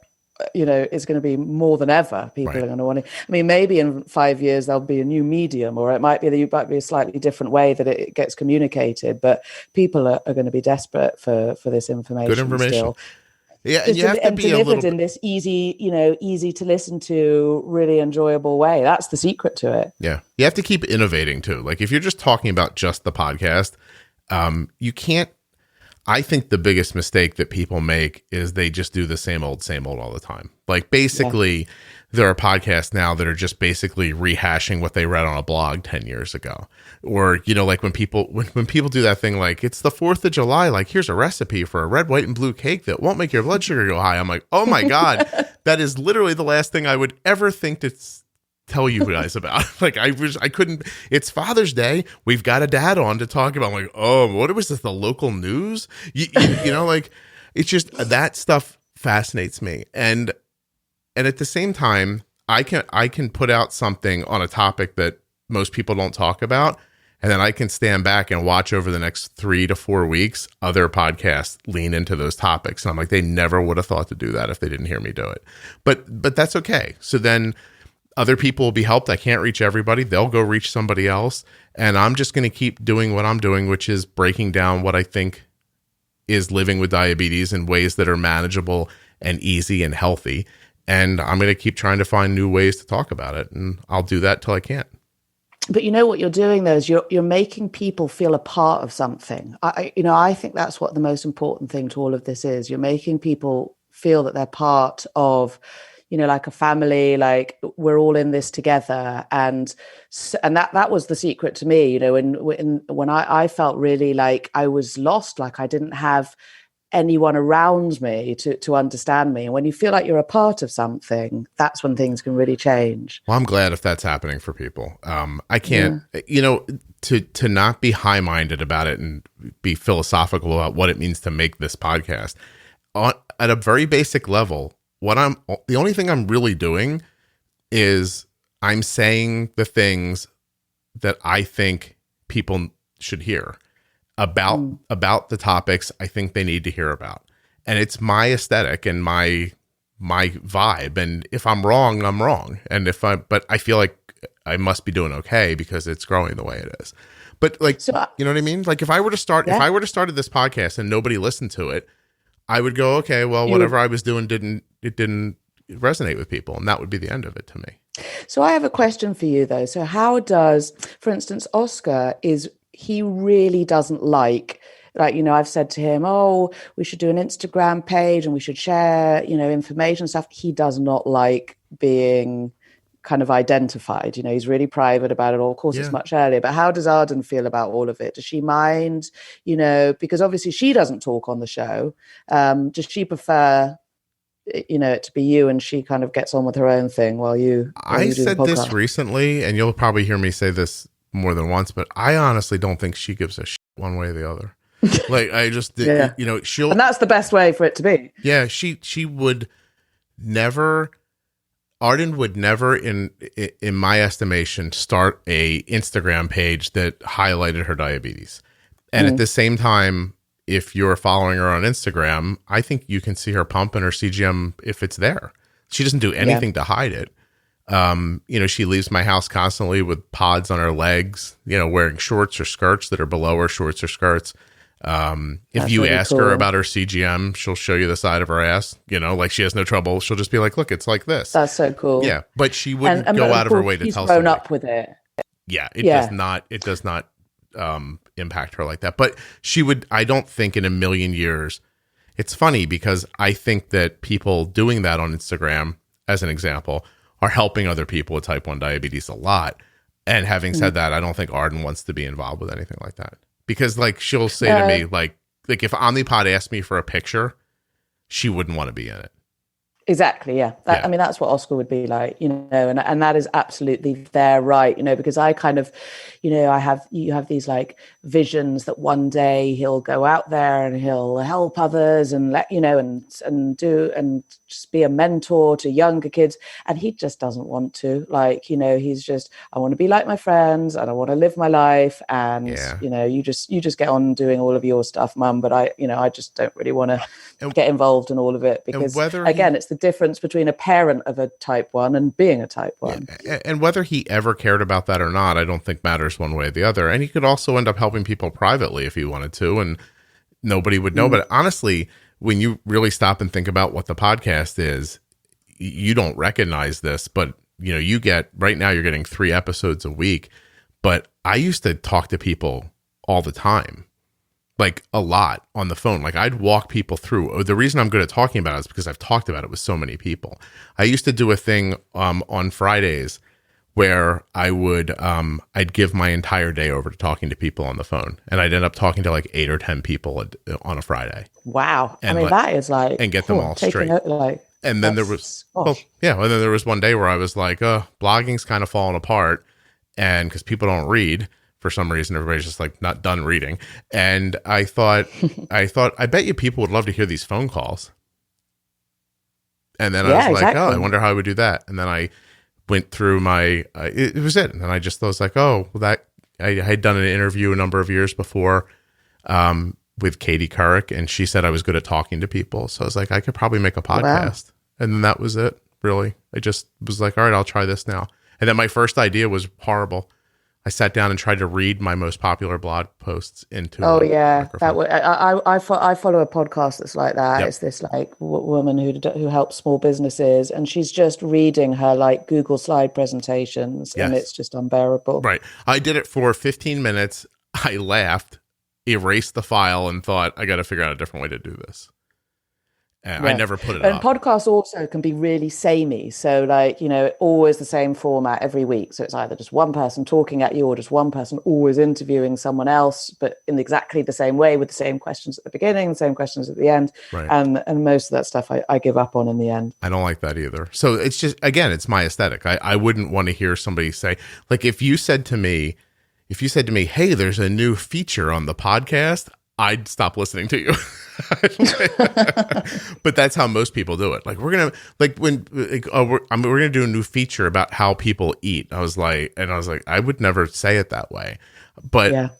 is going to be more than ever. People are going to want to, I mean, maybe in 5 years, there'll be a new medium, or it might be a slightly different way that it gets communicated, but people are going to be desperate for this information. Good information. Still. Yeah, and you have to be delivered in this easy to listen to, really enjoyable way. That's the secret to it. Yeah, you have to keep innovating too. Like, if you're just talking about just the podcast, you can't. I think the biggest mistake that people make is they just do the same old all the time. Like, basically, there are podcasts now that are just basically rehashing what they read on a blog 10 years ago. Or, like when people do that thing, like, it's the 4th of July, like, here's a recipe for a red, white, and blue cake that won't make your blood sugar go high. I'm like, oh my God, that is literally the last thing I would ever think to tell you guys about. Like, I couldn't. It's Father's Day. We've got a dad on to talk about. I'm like, oh, what was this? The local news? Like, it's just, that stuff fascinates me. And at the same time, I can put out something on a topic that most people don't talk about, and then I can stand back and watch over the next 3 to 4 weeks other podcasts lean into those topics, and I'm like, they never would have thought to do that if they didn't hear me do it. But that's okay. So then other people will be helped. I can't reach everybody. They'll go reach somebody else, and I'm just going to keep doing what I'm doing, which is breaking down what I think is living with diabetes in ways that are manageable and easy and healthy. And I'm going to keep trying to find new ways to talk about it. And I'll do that till I can't. But what you're doing though is you're making people feel a part of something. I think that's what the most important thing to all of this is. You're making people feel that they're part of, like a family, like we're all in this together. And that was the secret to me, when I felt really like I was lost, like I didn't have anyone around me to understand me. And when you feel like you're a part of something, that's when things can really change. Well, I'm glad if that's happening for people. I can't, to not be high-minded about it and be philosophical about what it means to make this podcast. At a very basic level, the only thing I'm really doing is I'm saying the things that I think people should hear about the topics I think they need to hear about. And it's my aesthetic and my vibe. And if I'm wrong, I'm wrong. And but I feel like I must be doing okay because it's growing the way it is. But like, you know what I mean? Like if I were to start this podcast and nobody listened to it, I would go, okay, well, whatever I was doing didn't resonate with people. And that would be the end of it to me. So I have a question for you though. So how does, for instance, Oscar he really doesn't like, I've said to him, oh, we should do an Instagram page and we should share, information stuff. He does not like being kind of identified. He's really private about it all. Of course, it's much earlier. But how does Arden feel about all of it? Does she mind, because obviously she doesn't talk on the show. Does she prefer, it to be you and she kind of gets on with her own thing while you said this recently, and you'll probably hear me say this more than once, but I honestly don't think she gives a shit one way or the other. Like I just, she'll, and that's the best way for it to be. Yeah. She would never, Arden would never in my estimation, start a Instagram page that highlighted her diabetes. And at the same time, if you're following her on Instagram, I think you can see her pump and her CGM if it's there. She doesn't do anything to hide it. She leaves my house constantly with pods on her legs, wearing shorts or skirts that are below her shorts or skirts. If you ask her about her CGM, she'll show you the side of her ass, like she has no trouble. She'll just be like, look, it's like this. That's so cool. Yeah. But she wouldn't go out of her way to tell somebody. He's grown up with it. Yeah. It does not impact her like that. But I don't think in a million years, it's funny because I think that people doing that on Instagram, as an example, are helping other people with type 1 diabetes a lot. And having said that, I don't think Arden wants to be involved with anything like that. Because like she'll say to me, like if Omnipod asked me for a picture, she wouldn't want to be in it. Exactly. Yeah. I mean, that's what Oscar would be like, and that is absolutely their right, because I kind of, you have these like visions that one day he'll go out there and he'll help others and and do, and just be a mentor to younger kids. And he just doesn't want to, he's just, I want to be like my friends and I want to live my life. And, you just get on doing all of your stuff, Mum. But I just don't really want to get involved in all of it because it's the difference between a parent of a type 1 and being a type 1. Yeah. And whether he ever cared about that or not, I don't think matters one way or the other. And he could also end up helping people privately if he wanted to, and nobody would know. But honestly, when you really stop and think about what the podcast is, you don't recognize this, but you get, right now you're getting 3 episodes a week, but I used to talk to people all the time. Like a lot on the phone. Like I'd walk people through. The reason I'm good at talking about it is because I've talked about it with so many people. I used to do a thing on Fridays where I would I'd give my entire day over to talking to people on the phone, and I'd end up talking to like 8 or 10 people on a Friday. Wow. And that is like, and get them all straight. And then there was and then there was one day where I was like, blogging's kind of falling apart, and because people don't read. For some reason, everybody's just like not done reading. And I thought, I bet you people would love to hear these phone calls. And then I was like, I wonder how I would do that. And then I went through my, it was it. And I just was like, I had done an interview a number of years before with Katie Couric, and she said I was good at talking to people. So I was like, I could probably make a podcast. Wow. And then that was it, really. I just was like, all right, I'll try this now. And then my first idea was horrible. I sat down and tried to read my most popular blog posts into. Oh yeah, that way. I follow a podcast that's like that. Yep. It's this like woman who helps small businesses, and she's just reading her like Google slide presentations, and it's just unbearable. Right. I did it for 15 minutes. I laughed, erased the file, and thought I got to figure out a different way to do this. And I never put it And up. podcasts also can be really samey. So like, always the same format every week. So it's either just one person talking at you or just one person always interviewing someone else, but in exactly the same way with the same questions at the beginning, the same questions at the end. Right. And most of that stuff I give up on in the end. I don't like that either. So it's just, again, it's my aesthetic. I wouldn't want to hear somebody say, like, if you said to me, hey, there's a new feature on the podcast, I'd stop listening to you. But that's how most people do it. Like, we're gonna do a new feature about how people eat. I was like, I would never say it that way. But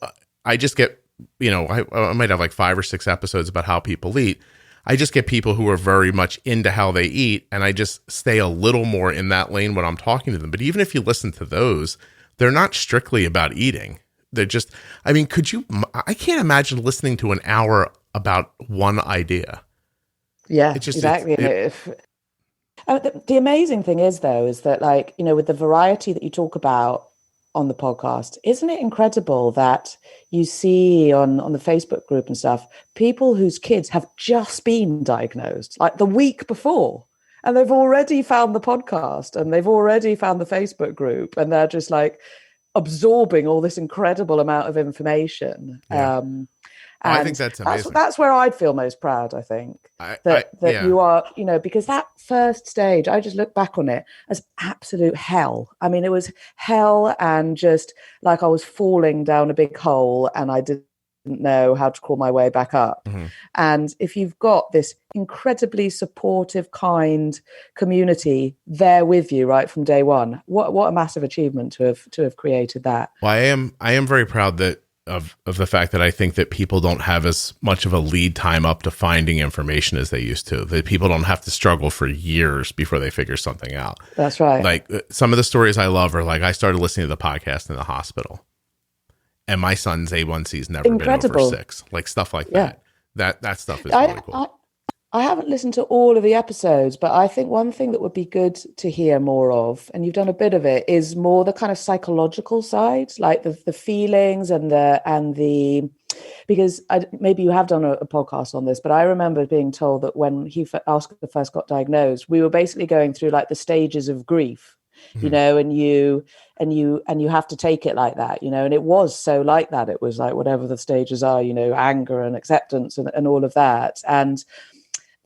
I just get, I might have like 5 or 6 episodes about how people eat. I just get people who are very much into how they eat, and I just stay a little more in that lane when I'm talking to them. But even if you listen to those, they're not strictly about eating. They're just, I mean, I can't imagine listening to an hour about one idea. Yeah, exactly. The amazing thing is, though, is that, like, with the variety that you talk about on the podcast, isn't it incredible that you see on the Facebook group and stuff, people whose kids have just been diagnosed like the week before, and they've already found the podcast and they've already found the Facebook group, and they're just like absorbing all this incredible amount of information. Yeah. I think that's amazing. That's where I'd feel most proud, I think. You are, because that first stage, I just look back on it as absolute hell. I mean, it was hell, and just like I was falling down a big hole and I didn't know how to crawl my way back up. Mm-hmm. And if you've got this incredibly supportive, kind community there with you right from day one, what a massive achievement to have created that. Well, I am very proud of the fact that I think that people don't have as much of a lead time up to finding information as they used to. That people don't have to struggle for years before they figure something out. That's right. Like, some of the stories I love are like, I started listening to the podcast in the hospital, and my son's A1C's never been over 6. Like, stuff like that. That stuff is really cool. I haven't listened to all of the episodes, but I think one thing that would be good to hear more of, and you've done a bit of it, is more the kind of psychological side, like the feelings and the because maybe you have done a podcast on this, but I remember being told that when Oscar first got diagnosed, we were basically going through like the stages of grief, and you have to take it like that, and it was so like that. It was like whatever the stages are, anger and acceptance and all of that. And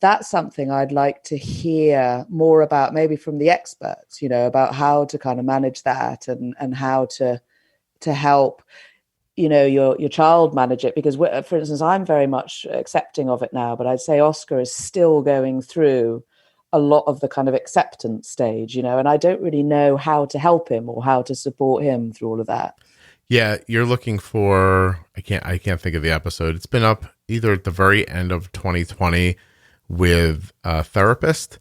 that's something I'd like to hear more about, maybe from the experts, about how to kind of manage that and how to help, your child manage it. Because, for instance, I'm very much accepting of it now, but I'd say Oscar is still going through a lot of the kind of acceptance stage, and I don't really know how to help him or how to support him through all of that. Yeah, you're looking for, I can't think of the episode. It's been up either at the very end of 2020 with a therapist,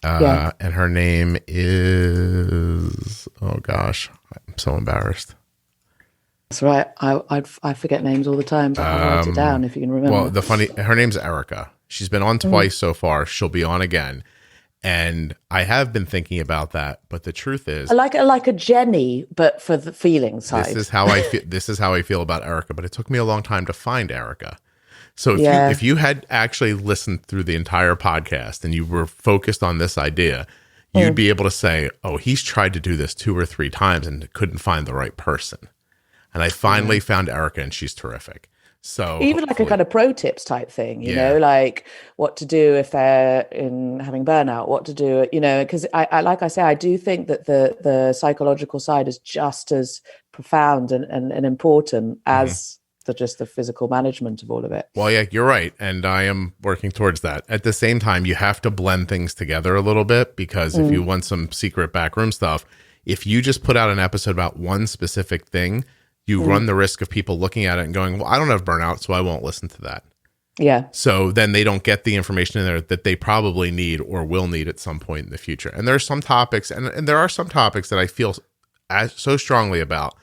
and her name is, oh gosh, I'm so embarrassed. That's right. I forget names all the time, but I'll write it down if you can remember. Well, her name's Erica. She's been on twice so far. She'll be on again. And I have been thinking about that, but the truth is, like a Jenny, but for the feeling side. This is how I feel about Erica, but it took me a long time to find Erica. So if you had actually listened through the entire podcast and you were focused on this idea, you'd be able to say, oh, he's tried to do this 2 or 3 times and couldn't find the right person. And I finally found Erica, and she's terrific. So even like a kind of pro tips type thing, you know, like what to do if they're having burnout, what to do, because I do think that the psychological side is just as profound and important as just the physical management of all of it. Well, yeah, you're right. And I am working towards that. At the same time, you have to blend things together a little bit, because if you want some secret backroom stuff, if you just put out an episode about one specific thing, you run the risk of people looking at it and going, well, I don't have burnout, so I won't listen to that. Yeah. So then they don't get the information in there that they probably need or will need at some point in the future. And there are some topics, and there are some topics that I feel so strongly about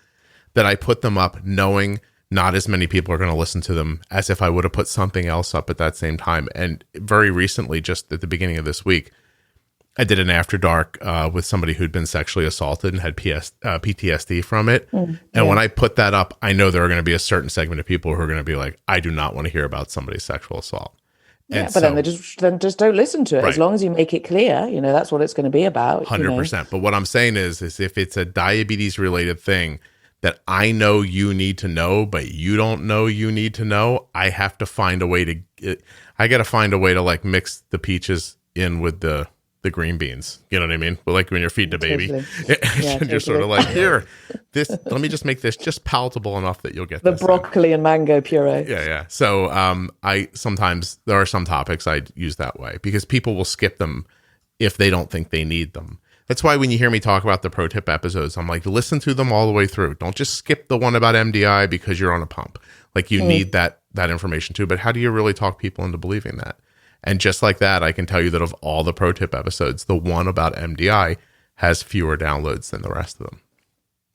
that I put them up knowing not as many people are going to listen to them as if I would have put something else up at that same time. And very recently, just at the beginning of this week, I did an After Dark with somebody who'd been sexually assaulted and had PTSD from it. And when I put that up, I know there are going to be a certain segment of people who are going to be like, I do not want to hear about somebody's sexual assault. Yeah, And but then so, then just don't listen to it. As right, long as you make it clear, that's what it's going to be about. 100%. But what I'm saying is if it's a diabetes related thing that I know you need to know, but you don't know you need to know, I have to find a way to, I got to find a way to like mix the peaches in with the green beans. You know what I mean? But like when you're feeding a baby, Yeah, you're sort of like, here, let me just make this just palatable enough that you'll get the this broccoli and mango puree. Yeah. So I sometimes, there are some topics I use that way because people will skip them if they don't think they need them. That's why when you hear me talk about the pro tip episodes, I'm like, listen to them all the way through. Don't just skip the one about MDI because you're on a pump. Like you need that information too. But how do you really talk people into believing that? And just like that, I can tell you that of all the pro tip episodes, the one about MDI has fewer downloads than the rest of them.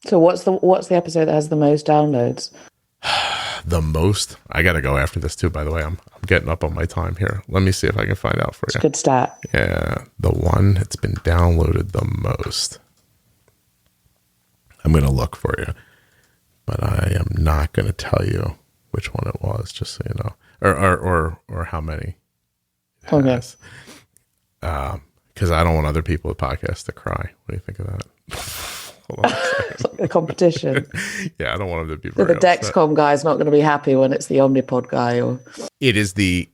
So what's the episode that has the most downloads? The most? I got to go after this too, by the way. I'm getting up on my time here. Let me see if I can find out for you. Good stat. Yeah, the one that's been downloaded the most. I'm going to look for you, but I am not going to tell you which one it was, just so you know, or how many. Okay. Because I don't want other people with podcasts to cry. What do you think of that? Hold on a second. It's like a competition. Yeah, I don't want them to be So very the upset. Dexcom guy's not going to be happy when it's the Omnipod guy, or It is the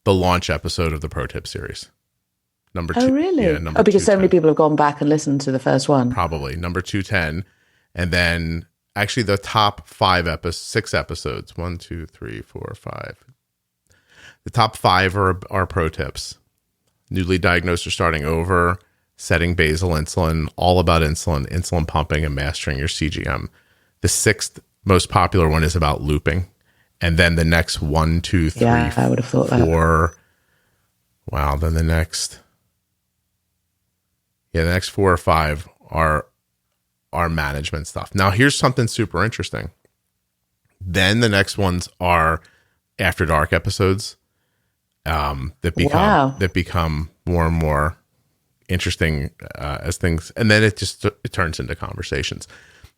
launch episode of the Pro Tip series. Number 2. oh really? Yeah, number Because so many 210. people have gone back and listened to the first one. Probably number 210, and then actually the top 6 episodes. 1, 2, 3, 4, 5. The top 5 are pro tips. Newly diagnosed or starting over, setting basal insulin, all about insulin pumping, and mastering your CGM. The 6th most popular one is about looping. And then the next 1, 2, 3, Yeah, I would have thought that. 4. Wow. Then the next 4 or 5 are management stuff. Now here's something super interesting. Then the next ones are after dark episodes that become more and more interesting as things, and then it turns into conversations.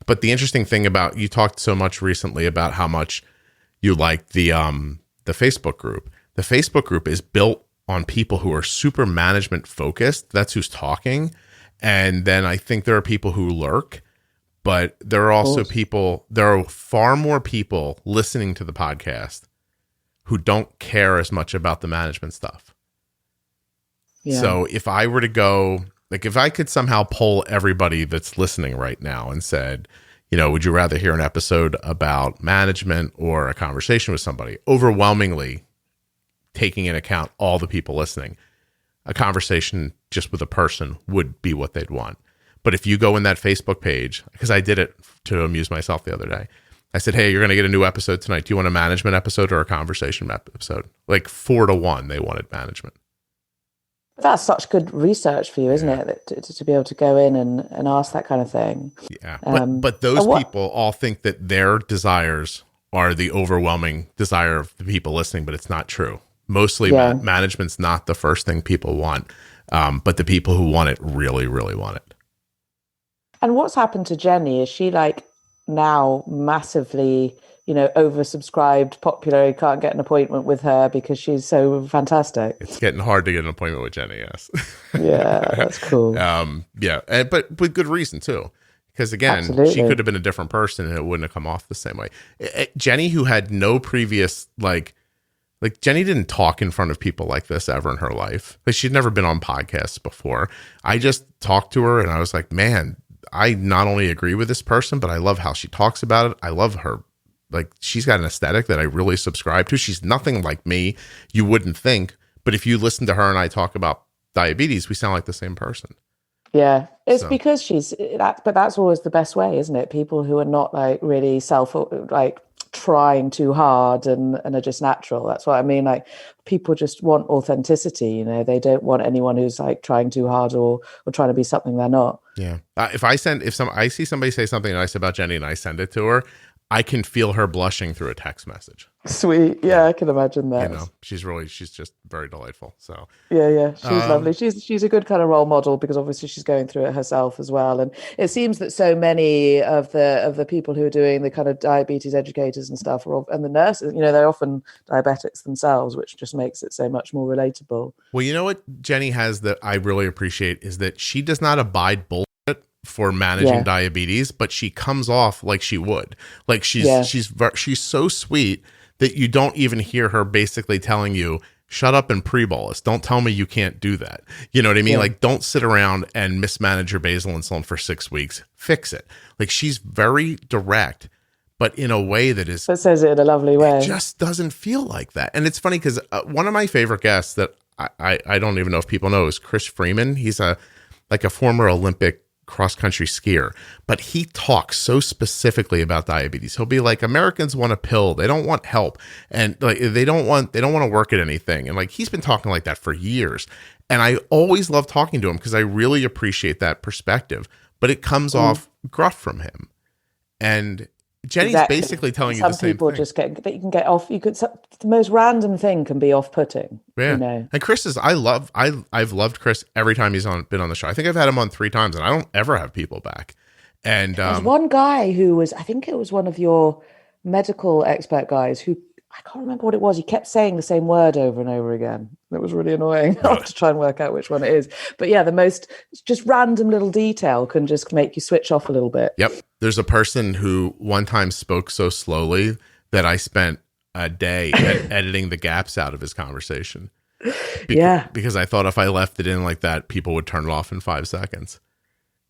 But the interesting thing about, you talked so much recently about how much you like the Facebook group. The Facebook group is built on people who are super management focused. That's who's talking. And then I think there are people who lurk, but there are also there are far more people listening to the podcast who don't care as much about the management stuff. Yeah. So if I were to go, like if I could somehow poll everybody that's listening right now and said, would you rather hear an episode about management or a conversation with somebody? Overwhelmingly, taking into account all the people listening, a conversation just with a person would be what they'd want. But if you go in that Facebook page, because I did it to amuse myself the other day, I said, hey, you're going to get a new episode tonight. Do you want a management episode or a conversation episode? Like 4-1, they wanted management. That's such good research for you, isn't it? To be able to go in and ask that kind of thing. Yeah. But those people all think that their desires are the overwhelming desire of the people listening, but it's not true. Mostly management's not the first thing people want. But the people who want it really, really want it. And what's happened to Jenny? Is she like now massively, oversubscribed, popular? You can't get an appointment with her because she's so fantastic. It's getting hard to get an appointment with Jenny, yes. Yeah, that's cool. But with good reason too. Because again, Absolutely. She could have been a different person and it wouldn't have come off the same way. Jenny, who had no previous, like Jenny didn't talk in front of people like this ever in her life. Like she'd never been on podcasts before. I just talked to her and I was like, man, I not only agree with this person, but I love how she talks about it. I love her. Like she's got an aesthetic that I really subscribe to. She's nothing like me. You wouldn't think, but if you listen to her and I talk about diabetes, we sound like the same person. Yeah, it's because but that's always the best way, isn't it? People who are not like really trying too hard and are just natural. That's what I mean. Like people just want authenticity, they don't want anyone who's like trying too hard or trying to be something they're not. Yeah. If I see somebody say something nice about Jenny and I send it to her, I can feel her blushing through a text message. Sweet. Yeah, I can imagine You that. know, she's just very delightful. So, Yeah, she's lovely. um, She's a good kind of role model because obviously she's going through it herself as well. And it seems that so many of the people who are doing the kind of diabetes educators and stuff and the nurses, they're often diabetics themselves, which just makes it so much more relatable. well, you know what Jenny has that I really appreciate is that she does not abide bullshit for managing Yeah, diabetes, but she comes off like she would. Like yeah, she's so sweet that you don't even hear her basically telling you, shut up and pre-bolus. Don't tell me you can't do that. You know what I mean? yeah. Like, don't sit around and mismanage your basal insulin for 6 weeks. Fix it. Like, she's very direct, but in a way that is, That says it in a lovely it way. just doesn't feel like that. And it's funny because one of my favorite guests that I don't even know if people know is Chris Freeman. He's like a former Olympic cross country skier, but he talks so specifically about diabetes. He'll be like, Americans want a pill, they don't want help, and like they don't want to work at anything. And like he's been talking like that for years. And I always love talking to him because I really appreciate that perspective. But it comes off gruff from him. And Jenny's Exactly. basically telling you the Some same people thing. just that you can get off. The most random thing can be off-putting. Yeah. You know. And Chris is I've loved Chris every time he's been on the show. I think I've had him on 3 times and I don't ever have people back. And There's one guy who was, I think it was one of your medical expert guys who I can't remember what it was. He kept saying the same word over and over again. It was really annoying. I'll have to try and work out which one it is. But yeah, the most just random little detail can just make you switch off a little bit. yep. There's a person who one time spoke so slowly that I spent a day editing the gaps out of his conversation. Yeah. Because I thought if I left it in like that, people would turn it off in 5 seconds.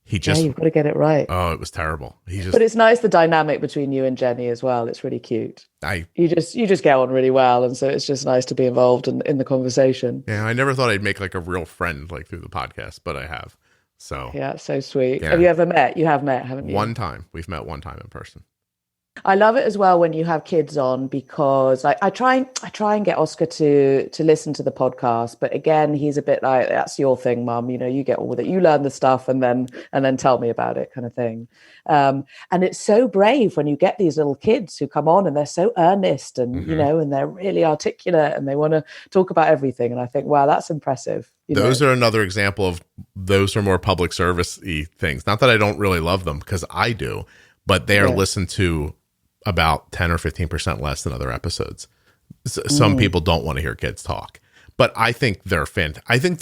He Yeah, just, you've got to get it right. oh, it was terrible. But it's nice the dynamic between you and Jenny as well. It's really cute. I You just get on really well, and so it's just nice to be involved in the conversation. I never thought I'd make like a real friend like through the podcast, but I have. So Yeah, it's so sweet. Yeah. Have you ever met? You have met, haven't you? one time we've met one time in person. I love it as well when you have kids on because I try and get Oscar to listen to the podcast, but again, he's a bit like, that's your thing, Mum. You get on with it. You learn the stuff and then tell me about it, kind of thing. And it's so brave when you get these little kids who come on and they're so earnest and and they're really articulate and they want to talk about everything. And I think, wow, that's impressive. Those are another example of those are more public service-y things. Not that I don't really love them because I do, but they are listened to about 10 or 15% less than other episodes. Some people don't want to hear kids talk, but I think they're I think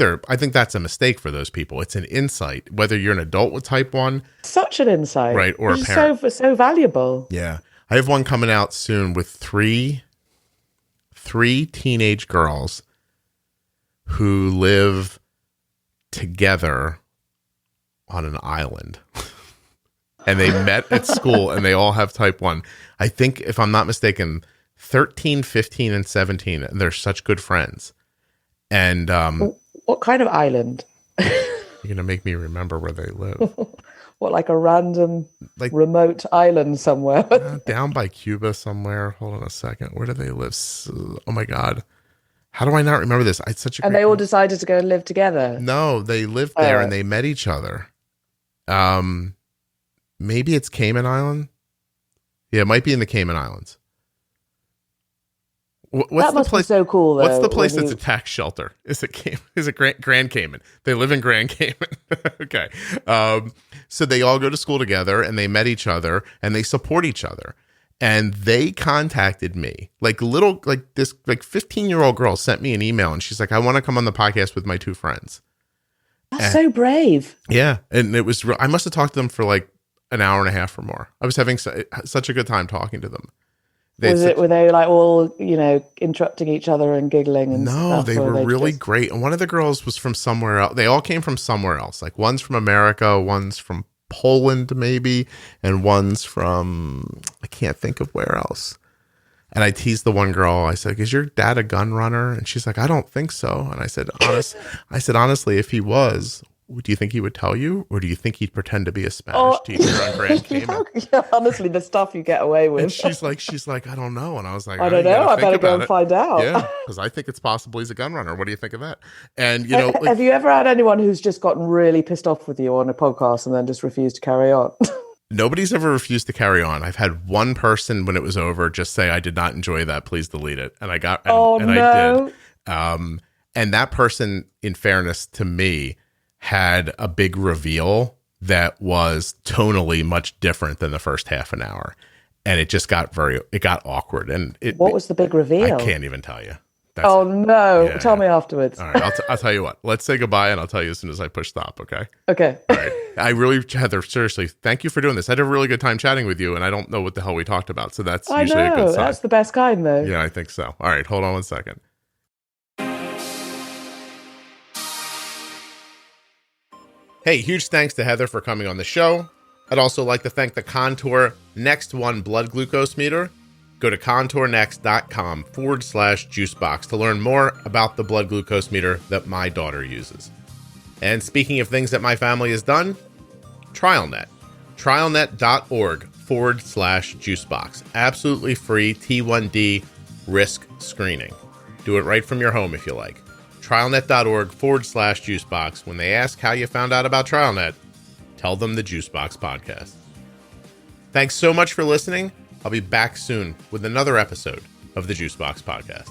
that's a mistake for those people. It's an insight, whether you're an adult with type 1, such an insight, right, or a it's parent. so valuable. Yeah. I have one coming out soon with three teenage girls who live together on an island. And they met at school and they all have type 1. I think, if I'm not mistaken, 13, 15, and 17. And they're such good friends. And What kind of island? you're going to make me remember where they live. What, like a random Like remote island somewhere? down by Cuba somewhere. Hold on a second. Where do they live? Oh my God. How do I not remember this? It's such a And great they all decided to go and live together. No, they lived there and they met each other. Maybe it's Cayman Island. Yeah, it might be in the Cayman Islands. What's that must be so cool, though. What's the place that's a tax shelter? Is it Grand Cayman? They live in Grand Cayman. Okay. So they all go to school together and they met each other and they support each other. And they contacted me, like this 15-year-old girl sent me an email and she's like, I want to come on the podcast with my 2 friends. That's so brave. Yeah. And it was, I must have talked to them for like an hour and a half or more. I was having such a good time talking to them. Were they like all, interrupting each other and giggling and No, stuff? they were really great. And one of the girls was from somewhere else. They all came from somewhere else. Like one's from America, one's from Poland maybe, and one's from, I can't think of where else. And I teased the one girl. I said, is your dad a gun runner? And she's like, I don't think so. And I said, honestly, if he was, do you think he would tell you? Or do you think he'd pretend to be a Spanish teacher on Grand Cayman? Yeah, honestly, the stuff you get away with. And she's like, I don't know. And I was like, I don't know. I better go and find out. Yeah, because I think it's possible he's a gun runner. What do you think of that? And, like, have you ever had anyone who's just gotten really pissed off with you on a podcast and then just refused to carry on? Nobody's ever refused to carry on. I've had one person when it was over just say, I did not enjoy that. Please delete it. And I got, and I did. And that person, in fairness to me, had a big reveal that was tonally much different than the first half an hour. And it just got it got awkward. And what was the big reveal? I can't even tell you. Oh, no. Yeah, tell me afterwards. All right. I'll tell you what. Let's say goodbye, and I'll tell you as soon as I push stop, okay? Okay. All right. I really, Heather, seriously, thank you for doing this. I had a really good time chatting with you, and I don't know what the hell we talked about, so that's usually a good sign. That's the best kind, though. Yeah, I think so. All right. Hold on one second. Hey, huge thanks to Heather for coming on the show. I'd also like to thank the Contour Next One blood glucose meter. Go to contournext.com/juicebox to learn more about the blood glucose meter that my daughter uses. And speaking of things that my family has done, TrialNet. TrialNet.org/juicebox. Absolutely free T1D risk screening. Do it right from your home if you like. TrialNet.org/juicebox. When they ask how you found out about TrialNet, tell them the Juicebox Podcast. Thanks so much for listening. I'll be back soon with another episode of the Juicebox Podcast.